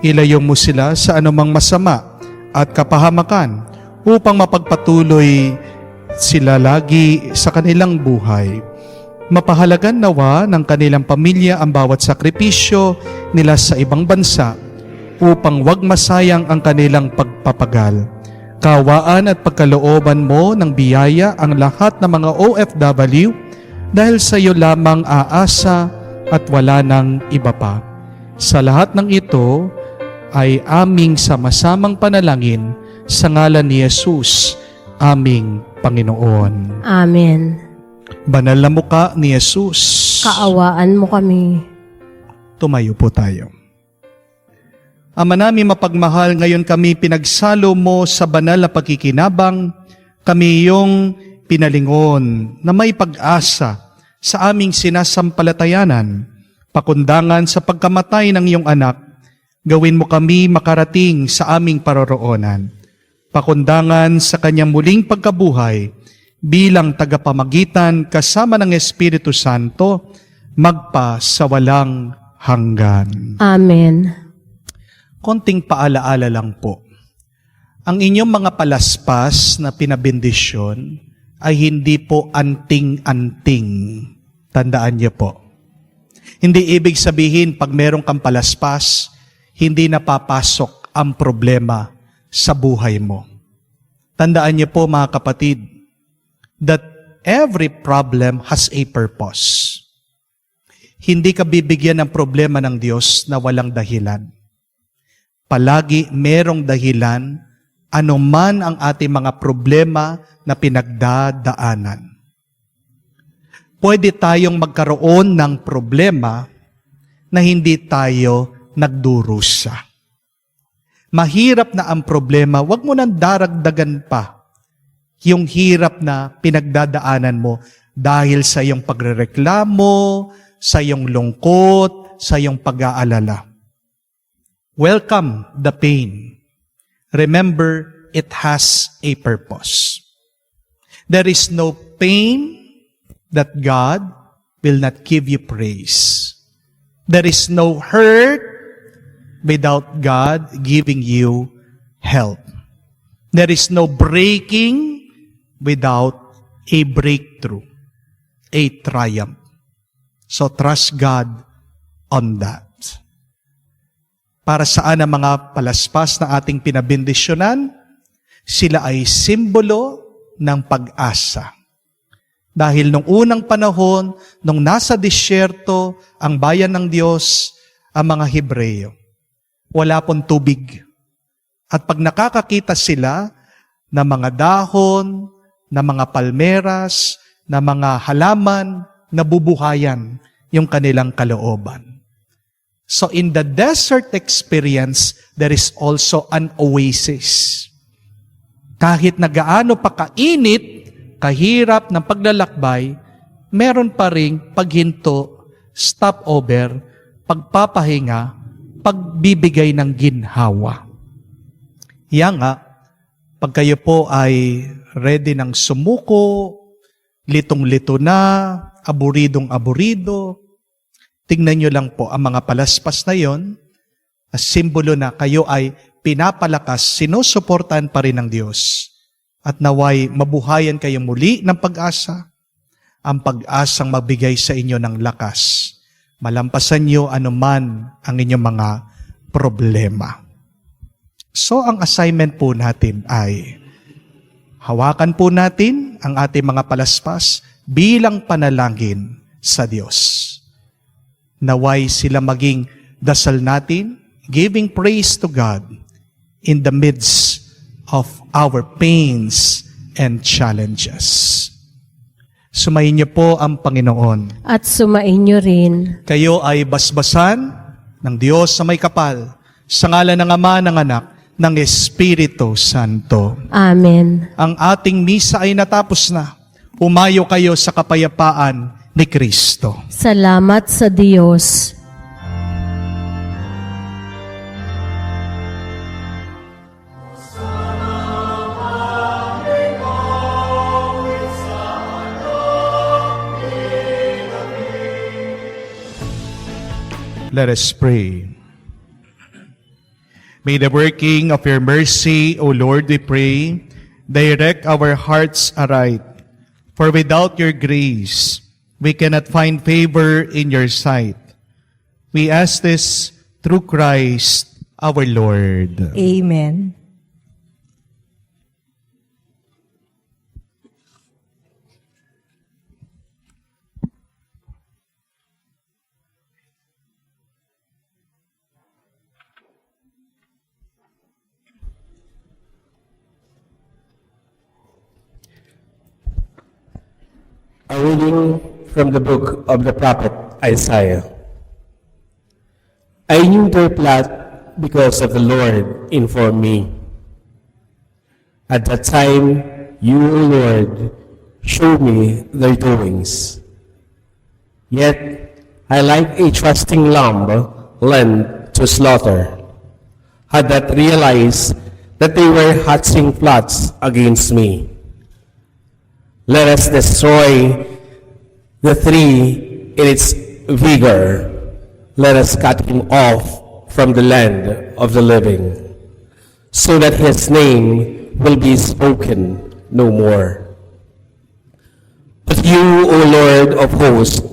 Ilayo mo sila sa anumang masama at kapahamakan upang mapagpatuloy sila lagi sa kanilang buhay. Mapahalagan nawa ng kanilang pamilya ang bawat sakripisyo nila sa ibang bansa upang wag masayang ang kanilang pagpapagal. Kawaan at pagkalooban mo ng biyaya ang lahat ng mga OFW dahil sa iyo lamang aasa at wala nang iba pa. Sa lahat ng ito ay aming sama-samang panalangin sa ngalan ni Jesus, aming Panginoon. Amen. Banal na muka ni Jesus. Kaawaan mo kami. Tumayo po tayo. Ama namin mapagmahal, ngayon kami pinagsalo mo sa banal na pagkikinabang. Kami yung pinalingon na may pag-asa sa aming sinasampalatayanan. Pakundangan sa pagkamatay ng iyong anak, gawin mo kami makarating sa aming paroroonan. Pakundangan sa kanyang muling pagkabuhay, bilang tagapamagitan kasama ng Espiritu Santo, magpa sa walang hanggan. Amen. Konting paalaala lang po. Ang inyong mga palaspas na pinabendisyon ay hindi po anting-anting. Tandaan niyo po. Hindi ibig sabihin pag meron kang palaspas, hindi napapasok ang problema sa buhay mo. Tandaan niyo po mga kapatid, that every problem has a purpose. Hindi ka bibigyan ng problema ng Diyos na walang dahilan. Palagi merong dahilan anuman ang ating mga problema na pinagdadaanan. Pwede tayong magkaroon ng problema na hindi tayo nagdurusa. Mahirap na ang problema, wag mo nang daragdagan pa yung hirap na pinagdadaanan mo dahil sa iyong pagrereklamo, sa iyong lungkot, sa iyong pag-aalala. Welcome the pain. Remember, it has a purpose. There is no pain that God will not give you praise. There is no hurt without God giving you help. There is no breaking without a breakthrough, a triumph. So trust God on that. Para saan ang mga palaspas na ating pinabindisyonan? Sila ay simbolo ng pag-asa. Dahil nung unang panahon, nung nasa disyerto ang bayan ng Diyos, ang mga Hebreyo, wala pong tubig. At pag nakakakita sila ng mga dahon, na mga palmeras, na mga halaman, nabubuhayan yung kanilang kalooban. So in the desert experience, there is also an oasis. Kahit na gaano pa kainit, kahirap ng paglalakbay, meron pa ring paghinto, stopover, pagpapahinga, pagbibigay ng ginhawa. Yan nga, pag kayo po ay ready ng sumuko, litong-lito na, aburidong-aburido, tingnan nyo lang po ang mga palaspas na yon, as simbolo na kayo ay pinapalakas, sinusuportahan pa rin ng Diyos. At naway mabuhayan kayo muli ng pag-asa, ang pag-asang magbigay sa inyo ng lakas. Malampasan nyo anuman ang inyong mga problema. So ang assignment po natin ay hawakan po natin ang ating mga palaspas bilang panalangin sa Diyos. Naway sila maging dasal natin, giving praise to God in the midst of our pains and challenges. Sumayin niyo po ang Panginoon. At sumain niyo rin. Kayo ay basbasan ng Diyos sa may kapal, sa ngalan ng Ama, ng Anak, ng Espiritu Santo. Amen. Ang ating misa ay natapos na. Umayo kayo sa kapayapaan ni Kristo. Salamat sa Diyos. Let us pray. May the working of your mercy, O Lord, we pray, direct our hearts aright. For without your grace, we cannot find favor in your sight. We ask this through Christ our Lord. Amen. A reading from the book of the prophet Isaiah. I knew their plot because of the Lord informed me. At that time, you, O Lord, showed me their doings. Yet, I like a trusting lamb led to slaughter, had not realized that they were hatching plots against me. Let us destroy the tree in its vigor. Let us cut him off from the land of the living, so that his name will be spoken no more. But you, O Lord of hosts,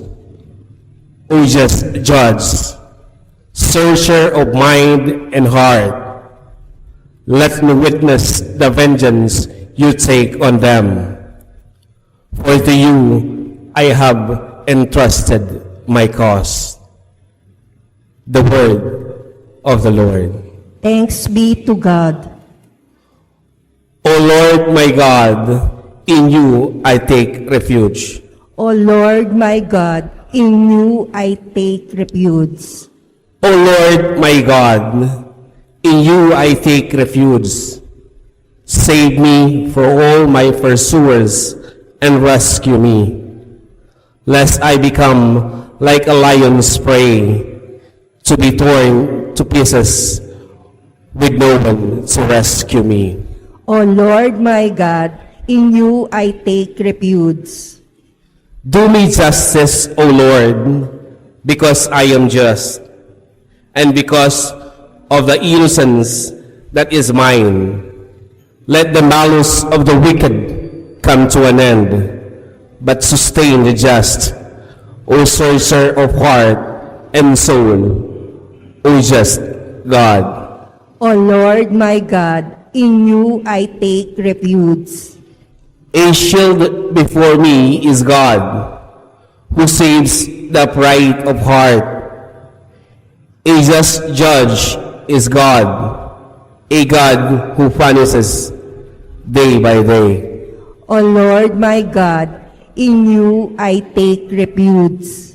O just judge, searcher of mind and heart, let me witness the vengeance you take on them. For to you I have entrusted my cause. The word of the Lord. Thanks be to God. O Lord my God, in you I take refuge. O Lord my God, in you I take refuge. O Lord my God, in you I take refuge. Save me from all my pursuers and rescue me, lest I become like a lion's prey, to be torn to pieces with no one to rescue me. O Lord my God, in you I take refuge. Do me justice, O Lord, because I am just, and because of the innocence that is mine. Let the malice of the wicked come to an end, but sustain the just, O searcher of heart and soul, O just God. O Lord my God, in you I take refuge. A shield before me is God, who saves the upright of heart. A just judge is God, a God who punishes day by day. O Lord my God, in you I take refuge.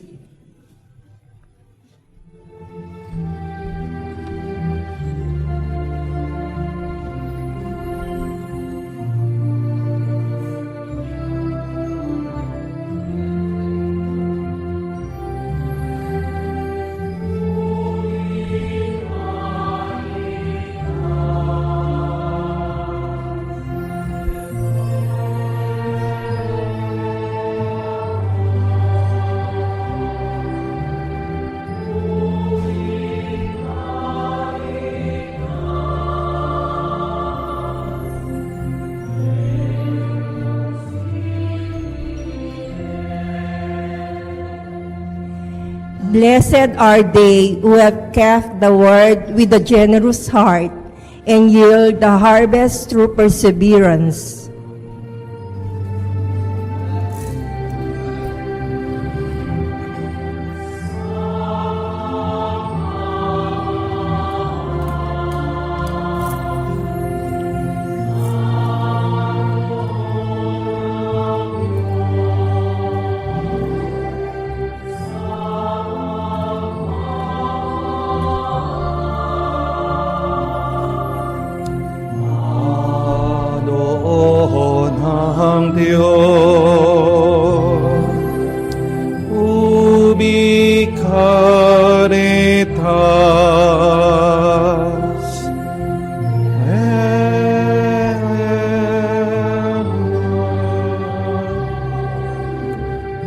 Blessed are they who have kept the word with a generous heart and yield the harvest through perseverance. Ang Diyos, ubi caritas,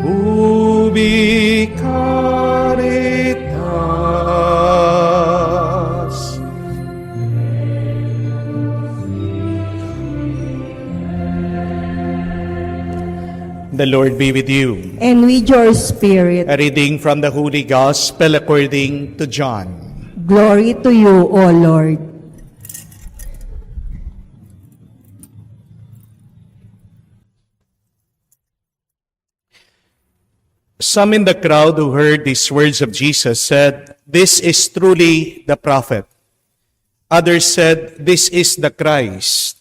ubi caritas. The Lord be with you. and with your spirit. A reading from the Holy Gospel according to John. Glory to you, O Lord. Some in the crowd who heard these words of Jesus said, "This is truly the prophet." Others said, "This is the Christ."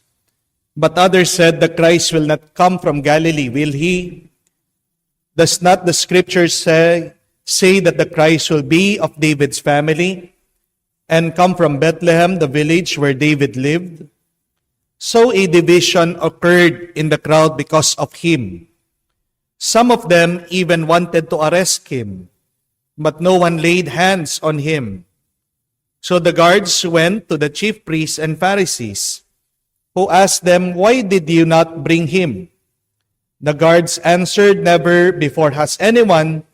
But others said, "The Christ will not come from Galilee, will he? Does not the scriptures say that the Christ will be of David's family and come from Bethlehem, the village where David lived?" So a division occurred in the crowd because of him. Some of them even wanted to arrest him, but no one laid hands on him. So the guards went to the chief priests and Pharisees, who asked them, "Why did you not bring him?" The guards answered, "Never before has anyone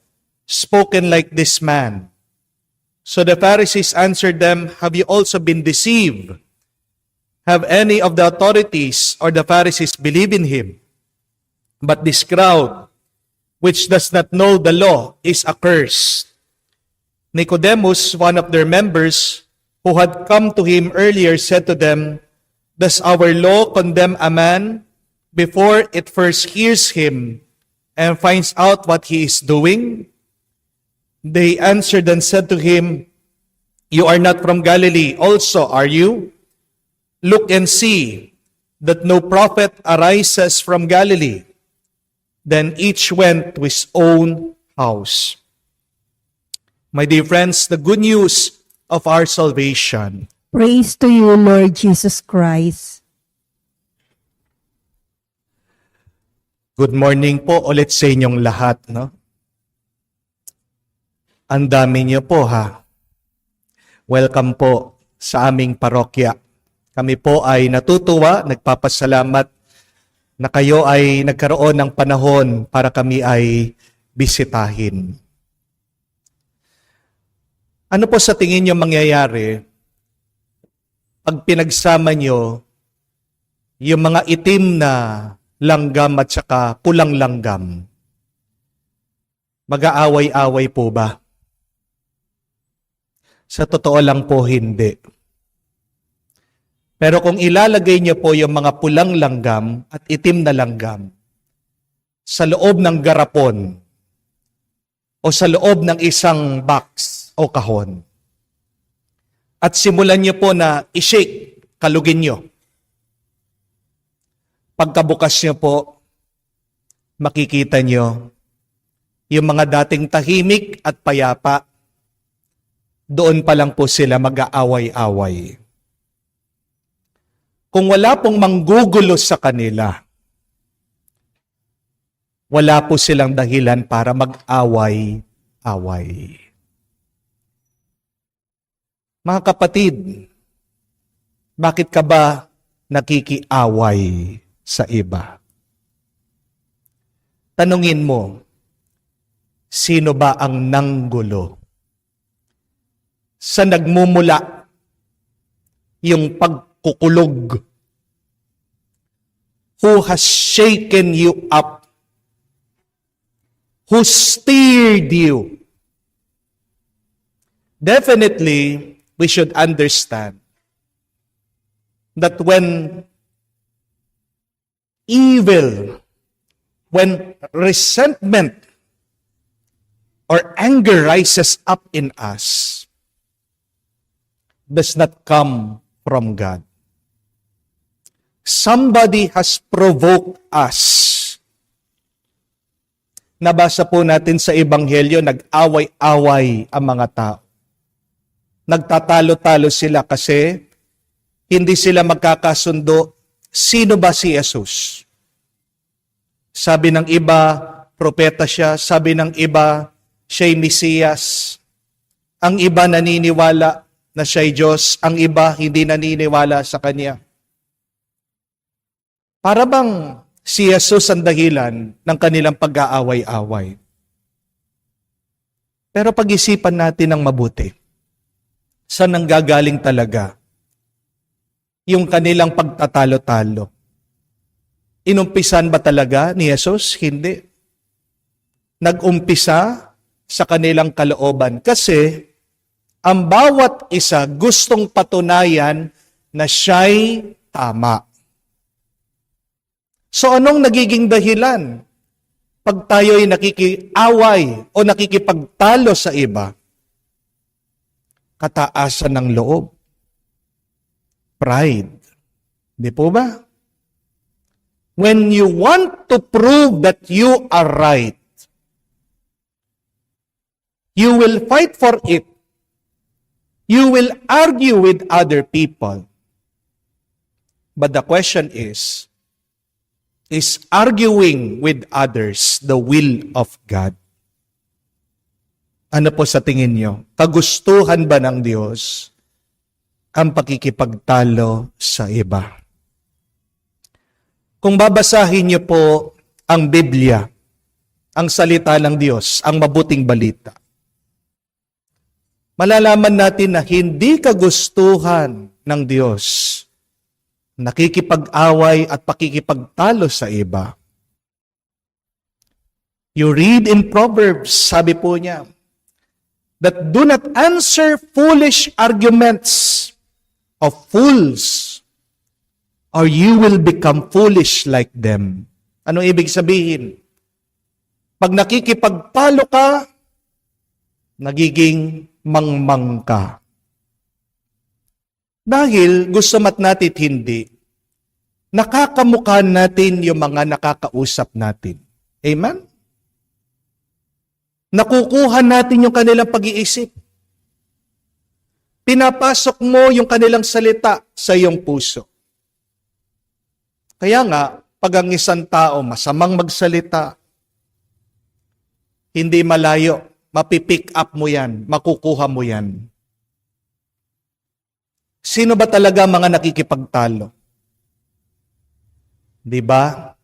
spoken like this man." So the Pharisees answered them, "Have you also been deceived? Have any of the authorities or the Pharisees believed in him? But this crowd, which does not know the law, is accursed." Nicodemus, one of their members, who had come to him earlier, said to them, "Does our law condemn a man before it first hears him and finds out what he is doing?" They answered and said to him, "You are not from Galilee also, are you? Look and see that no prophet arises from Galilee." Then each went to his own house. My dear friends, the good news of our salvation. Praise to you, Lord Jesus Christ. Good morning po ulit sa inyong lahat, no? Ang dami niyo po, ha? Welcome po sa aming parokya. Kami po ay natutuwa, nagpapasalamat na kayo ay nagkaroon ng panahon para kami ay bisitahin. Ano po sa tingin niyo mangyayari pag pinagsama niyo yung mga itim na langgam at saka pulang langgam? Mag-aaway-away po ba? Sa totoo lang po, hindi. Pero kung ilalagay niyo po yung mga pulang langgam at itim na langgam sa loob ng garapon o sa loob ng isang box o kahon at simulan niyo po na i-shake, kalugin niyo. Pagkabukas niyo po, makikita niyo yung mga dating tahimik at payapa, doon pa lang po sila mag-aaway-away. Kung wala pong manggugulo sa kanila, wala po silang dahilan para mag-away-away. Mga kapatid, bakit ka ba nakikiaway sa iba? Tanungin mo, sino ba ang nanggulo? Sa nagmumula yung pagkukulog? Who has shaken you up? Who steered you? Definitely, we should understand that when evil, when resentment or anger rises up in us, does not come from God. Somebody has provoked us. Nabasa po natin sa Ebanghelyo, nag-away-away ang mga tao. Nagtatalo-talo sila kasi hindi sila magkakasundo. Sino ba si Jesus? Sabi ng iba, propeta siya. Sabi ng iba, siya'y Mesiyas. Ang iba naniniwala na siya'y Diyos. Ang iba hindi naniniwala sa Kanya. Para bang si Jesus ang dahilan ng kanilang pag-aaway-away? Pero pag-isipan natin ng mabuti. Saan nanggagaling talaga yung kanilang pagtatalo-talo? Inumpisan ba talaga ni Jesus? Hindi. nag-umpisa sa kanilang kalooban. Kasi ang bawat isa gustong patunayan na siya'y tama. So anong nagiging dahilan pag tayo'y nakikiaway o nakikipagtalo sa iba? Kataasan ng loob. Pride. Di po ba? When you want to prove that you are right, you will fight for it. You will argue with other people. But the question is arguing with others the will of God? Ano po sa tingin nyo? Kagustuhan ba ng Diyos ang pakikipagtalo sa iba? Kung babasahin niyo po ang Biblia, ang salita ng Diyos, ang mabuting balita, malalaman natin na hindi kagustuhan ng Diyos nakikipag-away at pakikipagtalo sa iba. You read in Proverbs, sabi po niya, that do not answer foolish arguments of fools, or you will become foolish like them. Ano ibig sabihin? Pag nakikipagtalo ka, nagiging mangmang ka. Dahil gusto mat natin hindi, nakakamukha natin yung mga nakakausap natin. Amen? Nakukuha natin yung kanilang pag-iisip. Pinapasok mo yung kanilang salita sa iyong puso. Kaya nga, pag ang isang tao masamang magsalita, hindi malayo, mapipick up mo yan, makukuha mo yan. Sino ba talaga mga nakikipagtalo? Di ba?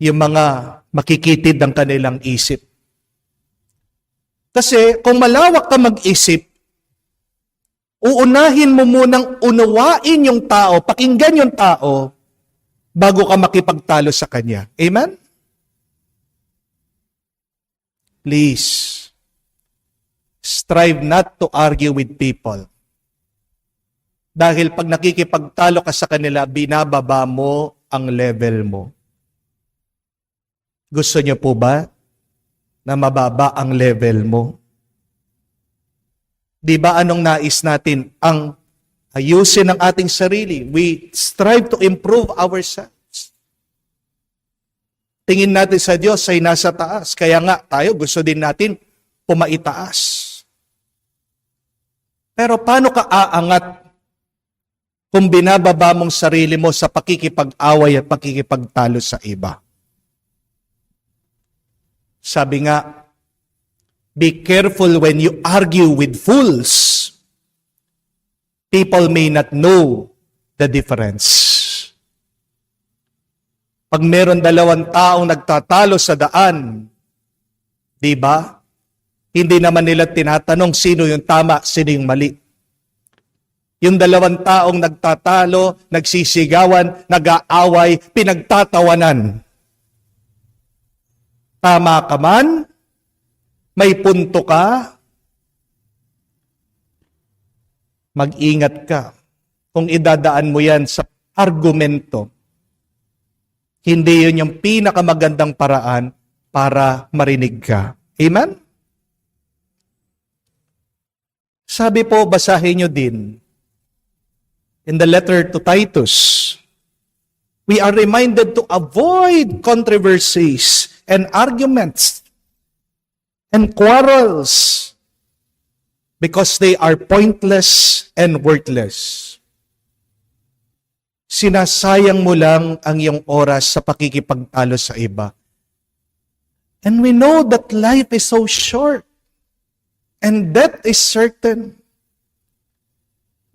Yung mga makikitid ang kanilang isip. Kasi kung malawak ka mag-isip, uunahin mo munang unawain yung tao, pakinggan yung tao, bago ka makipagtalo sa kanya. Amen? Please, strive not to argue with people. Dahil pag nakikipagtalo ka sa kanila, binababa mo ang level mo. Gusto niyo po ba na mababa ang level mo? Di ba anong nais natin? Ang ayusin ang ating sarili. We strive to improve ourselves. Tingin natin sa Diyos ay nasa taas. Kaya nga tayo gusto din natin pumaitaas. Pero paano ka aangat kung binababa mong sarili mo sa pakikipag-away at pakikipagtalo sa iba? Sabi nga, be careful when you argue with fools. People may not know the difference. Pag meron dalawang taong nagtatalo sa daan, di ba? Hindi naman nila tinatanong sino yung tama, sino yung mali. Yung dalawang taong nagtatalo, nagsisigawan, nag-aaway, pinagtatawanan. Tama ka man? May punto ka? Mag-ingat ka. Kung idadaan mo yan sa argumento, hindi yun yung pinakamagandang paraan para marinig ka. Amen? Sabi po, basahin nyo din, in the letter to Titus, we are reminded to avoid controversies and arguments and quarrels because they are pointless and worthless. Sinasayang mo lang ang iyong oras sa pakikipagtalo sa iba. And we know that life is so short and death is certain.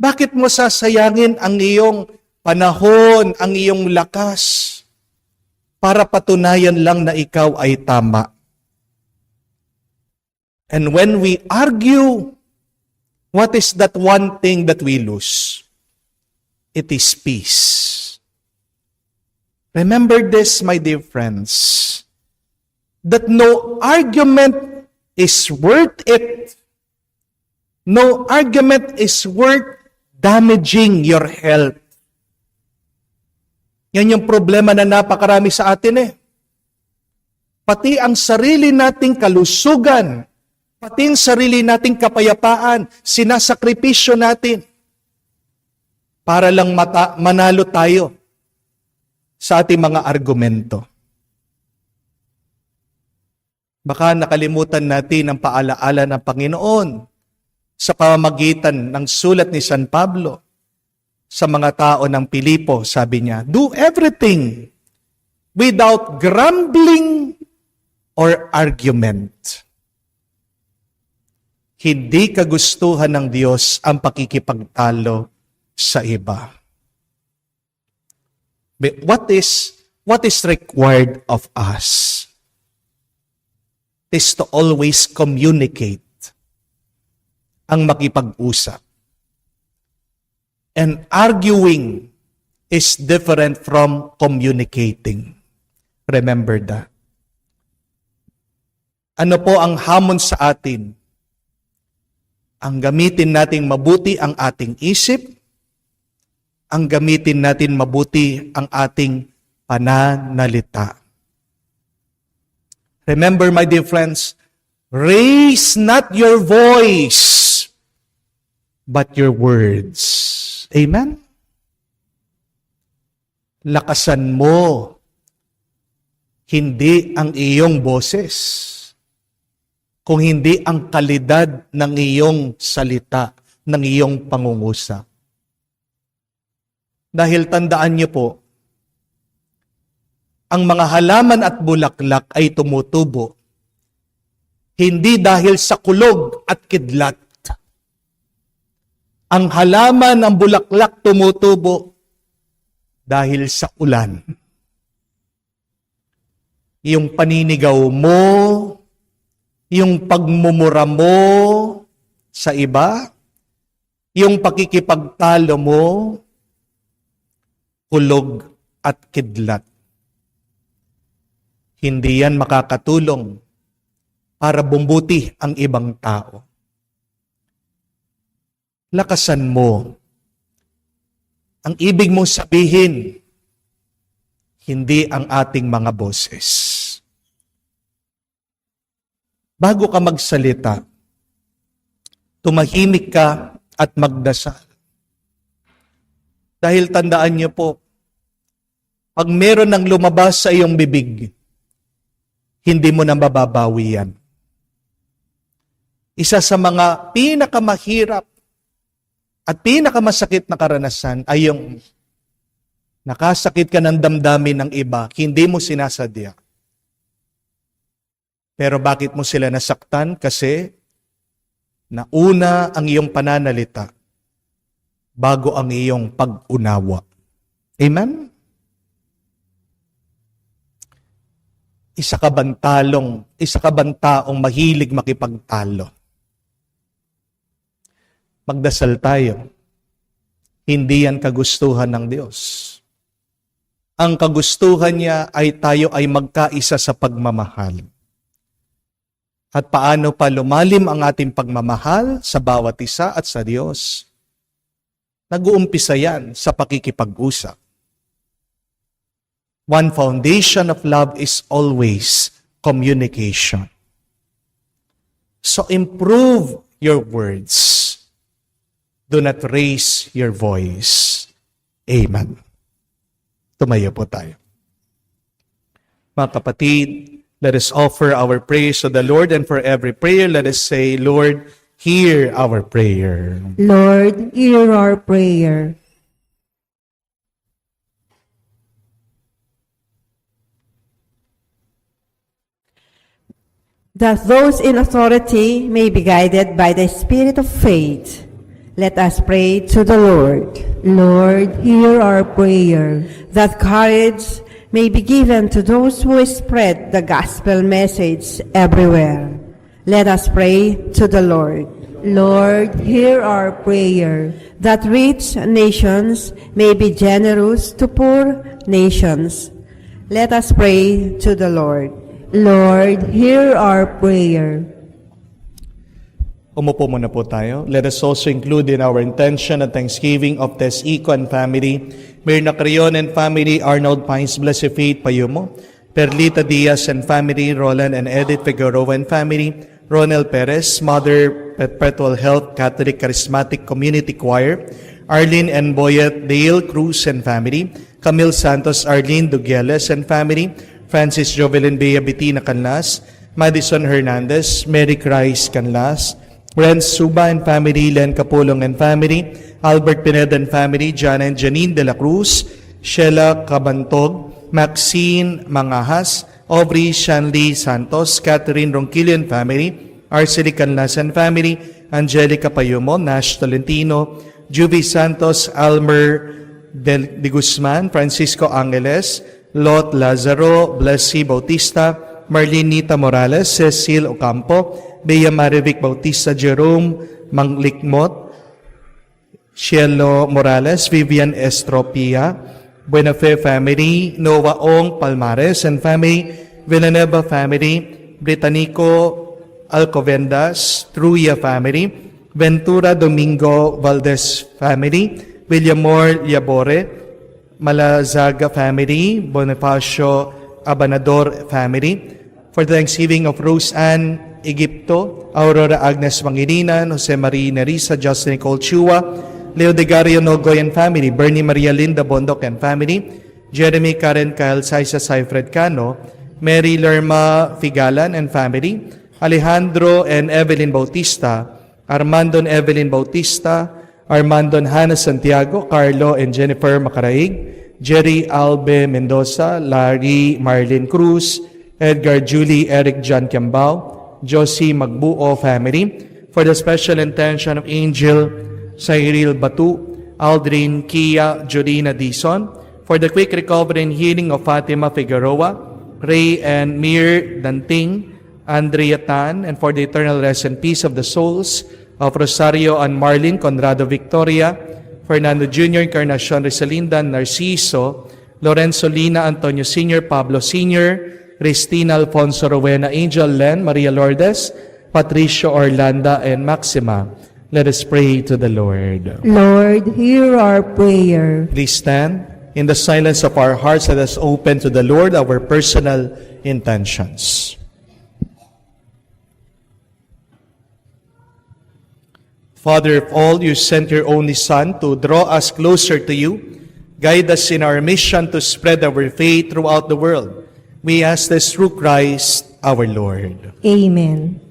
Bakit mo sasayangin ang iyong panahon, ang iyong lakas para patunayan lang na ikaw ay tama? And when we argue, what is that one thing that we lose? It is peace. Remember this, my dear friends. that no argument is worth it. No argument is worth damaging your health. Yan yung problema na napakarami sa atin eh. Pati ang sarili nating kalusugan, pati ang sarili nating kapayapaan, sinasakripisyo natin para lang manalo tayo sa ating mga argumento. Baka nakalimutan natin ang paalaala ng Panginoon sa pamamagitan ng sulat ni San Pablo sa mga tao ng Pilipo. Sabi niya, do everything without grumbling or argument. Hindi kagustuhan ng Diyos ang pakikipagtalo sa iba. But what is required of us? Is to always communicate, ang makipag-usap. And arguing is different from communicating. Remember that. Ano po ang hamon sa atin? Ang gamitin nating mabuti ang ating isip, ang gamitin natin mabuti ang ating pananalita. Remember, my dear friends, raise not your voice, but your words. Amen? Lakasan mo, hindi ang iyong boses, kung hindi ang kalidad ng iyong salita, ng iyong pangungusap. Dahil tandaan niyo po, ang mga halaman at bulaklak ay tumutubo, hindi dahil sa kulog at kidlat. Ang halaman, ang bulaklak tumutubo dahil sa ulan. Yung paninigaw mo, yung pagmumura mo sa iba, yung pakikipagtalo mo, kulog at kidlat. Hindi yan makakatulong para bumbuti ang ibang tao. Lakasan mo. Ang ibig mong sabihin, hindi ang ating mga boses. Bago ka magsalita, tumahimik ka at magdasal. Dahil tandaan niyo po, pag meron ng lumabas sa iyong bibig, hindi mo na mababawi yan. Isa sa mga pinakamahirap at pinakamasakit na karanasan ay yung nakasakit ka ng damdamin ng iba, hindi mo sinasadya. Pero bakit mo sila nasaktan? Kasi nauna ang iyong pananalita bago ang iyong pag-unawa. Amen? Isa ka bang taong mahilig makipagtalo? Magdasal tayo. Hindi yan kagustuhan ng Diyos. Ang kagustuhan niya ay tayo ay magkaisa sa pagmamahal. At paano pa lumalim ang ating pagmamahal sa bawat isa at sa Diyos? Nag-uumpisa yan sa pakikipag-usap. One foundation of love is always communication. So improve your words. Do not raise your voice. Amen. Tumayo po tayo. Mga kapatid, let us offer our praise to the Lord, and for every prayer, let us say, Lord, hear our prayer. Lord, hear our prayer. That those in authority may be guided by the Spirit of faith. Let us pray to the Lord. Lord, hear our prayer. That courage may be given to those who spread the gospel message everywhere. Let us pray to the Lord. Lord, hear our prayer. That rich nations may be generous to poor nations. Let us pray to the Lord. Lord, hear our prayer. Umupo muna po tayo. Let us also include in our intention and thanksgiving of Tess Ico and family, Mirna Crion and family, Arnold Pines, Blessed Faith Payumo, Perlita Diaz and family, Roland and Edith Figueroa and family, Ronel Perez, Mother Perpetual Health Catholic Charismatic Community Choir, Arlene and Boyet Dale Cruz and family, Camille Santos, Arlene Dugueles and family, Francis Jovelyn Bea Bitina Canlas, Madison Hernandez, Mary Christ Canlas, Renz Suba and family, Len Capulong and family, Albert Pineda and family, Jana and Janine de la Cruz, Sheila Cabantog, Maxine Mangahas, Aubrey Shanley Santos, Catherine Ronquillo and family, Arcely Canlas and family, Angelica Payumo, Nash Tolentino, Juvie Santos, Almer de Guzman, Francisco Angeles, Lot Lazaro, Blessy Bautista, Marlenita Morales, Cecil Ocampo, Bea Marivic Bautista, Jerome Manglikmot, Cielo Morales, Vivian Estropia, Buenafe family, Noah Ong Palmares and family, Villanueva family, Britannico Alcobendas, Truya family, Ventura Domingo Valdez family, Villamor Yabore, Malazaga family, Bonifacio Abanador family, for the thanksgiving of Rose Ann Egipto, Aurora Agnes Pangilinan, Jose Marie Nerissa, Justin Nicole Chua, Leo Degario Nogoy and family, Bernie Maria Linda Bondok and family, Jeremy Karen Kyle Saisa Saifred Cano, Mary Lerma Figalan and family, Alejandro and Evelyn Bautista, Armando and Evelyn Bautista, Armando and Hannah Santiago, Carlo and Jennifer Macaraig, Jerry Albe Mendoza, Larry Marlene Cruz, Edgar Julie Eric John Kiambao, Josie Magbuo family, for the special intention of Angel Cyril Batu, Aldrin Kia Jolina Dison, for the quick recovery and healing of Fatima Figueroa, Ray and Mir Danting, Andrea Tan, and for the eternal rest and peace of the souls of Rosario and Marlene Conrado Victoria, Fernando Jr., Encarnacion Rizalinda, Narciso, Lorenzo Lina, Antonio Sr., Pablo Sr., Cristina Alfonso Rowena, Angel Len, Maria Lourdes, Patricio Orlanda, and Maxima. Let us pray to the Lord. Lord, hear our prayer. Please stand. In the silence of our hearts, let us open to the Lord our personal intentions. Father of all, you sent your only Son to draw us closer to you. Guide us in our mission to spread our faith throughout the world. We ask this through Christ our Lord. Amen.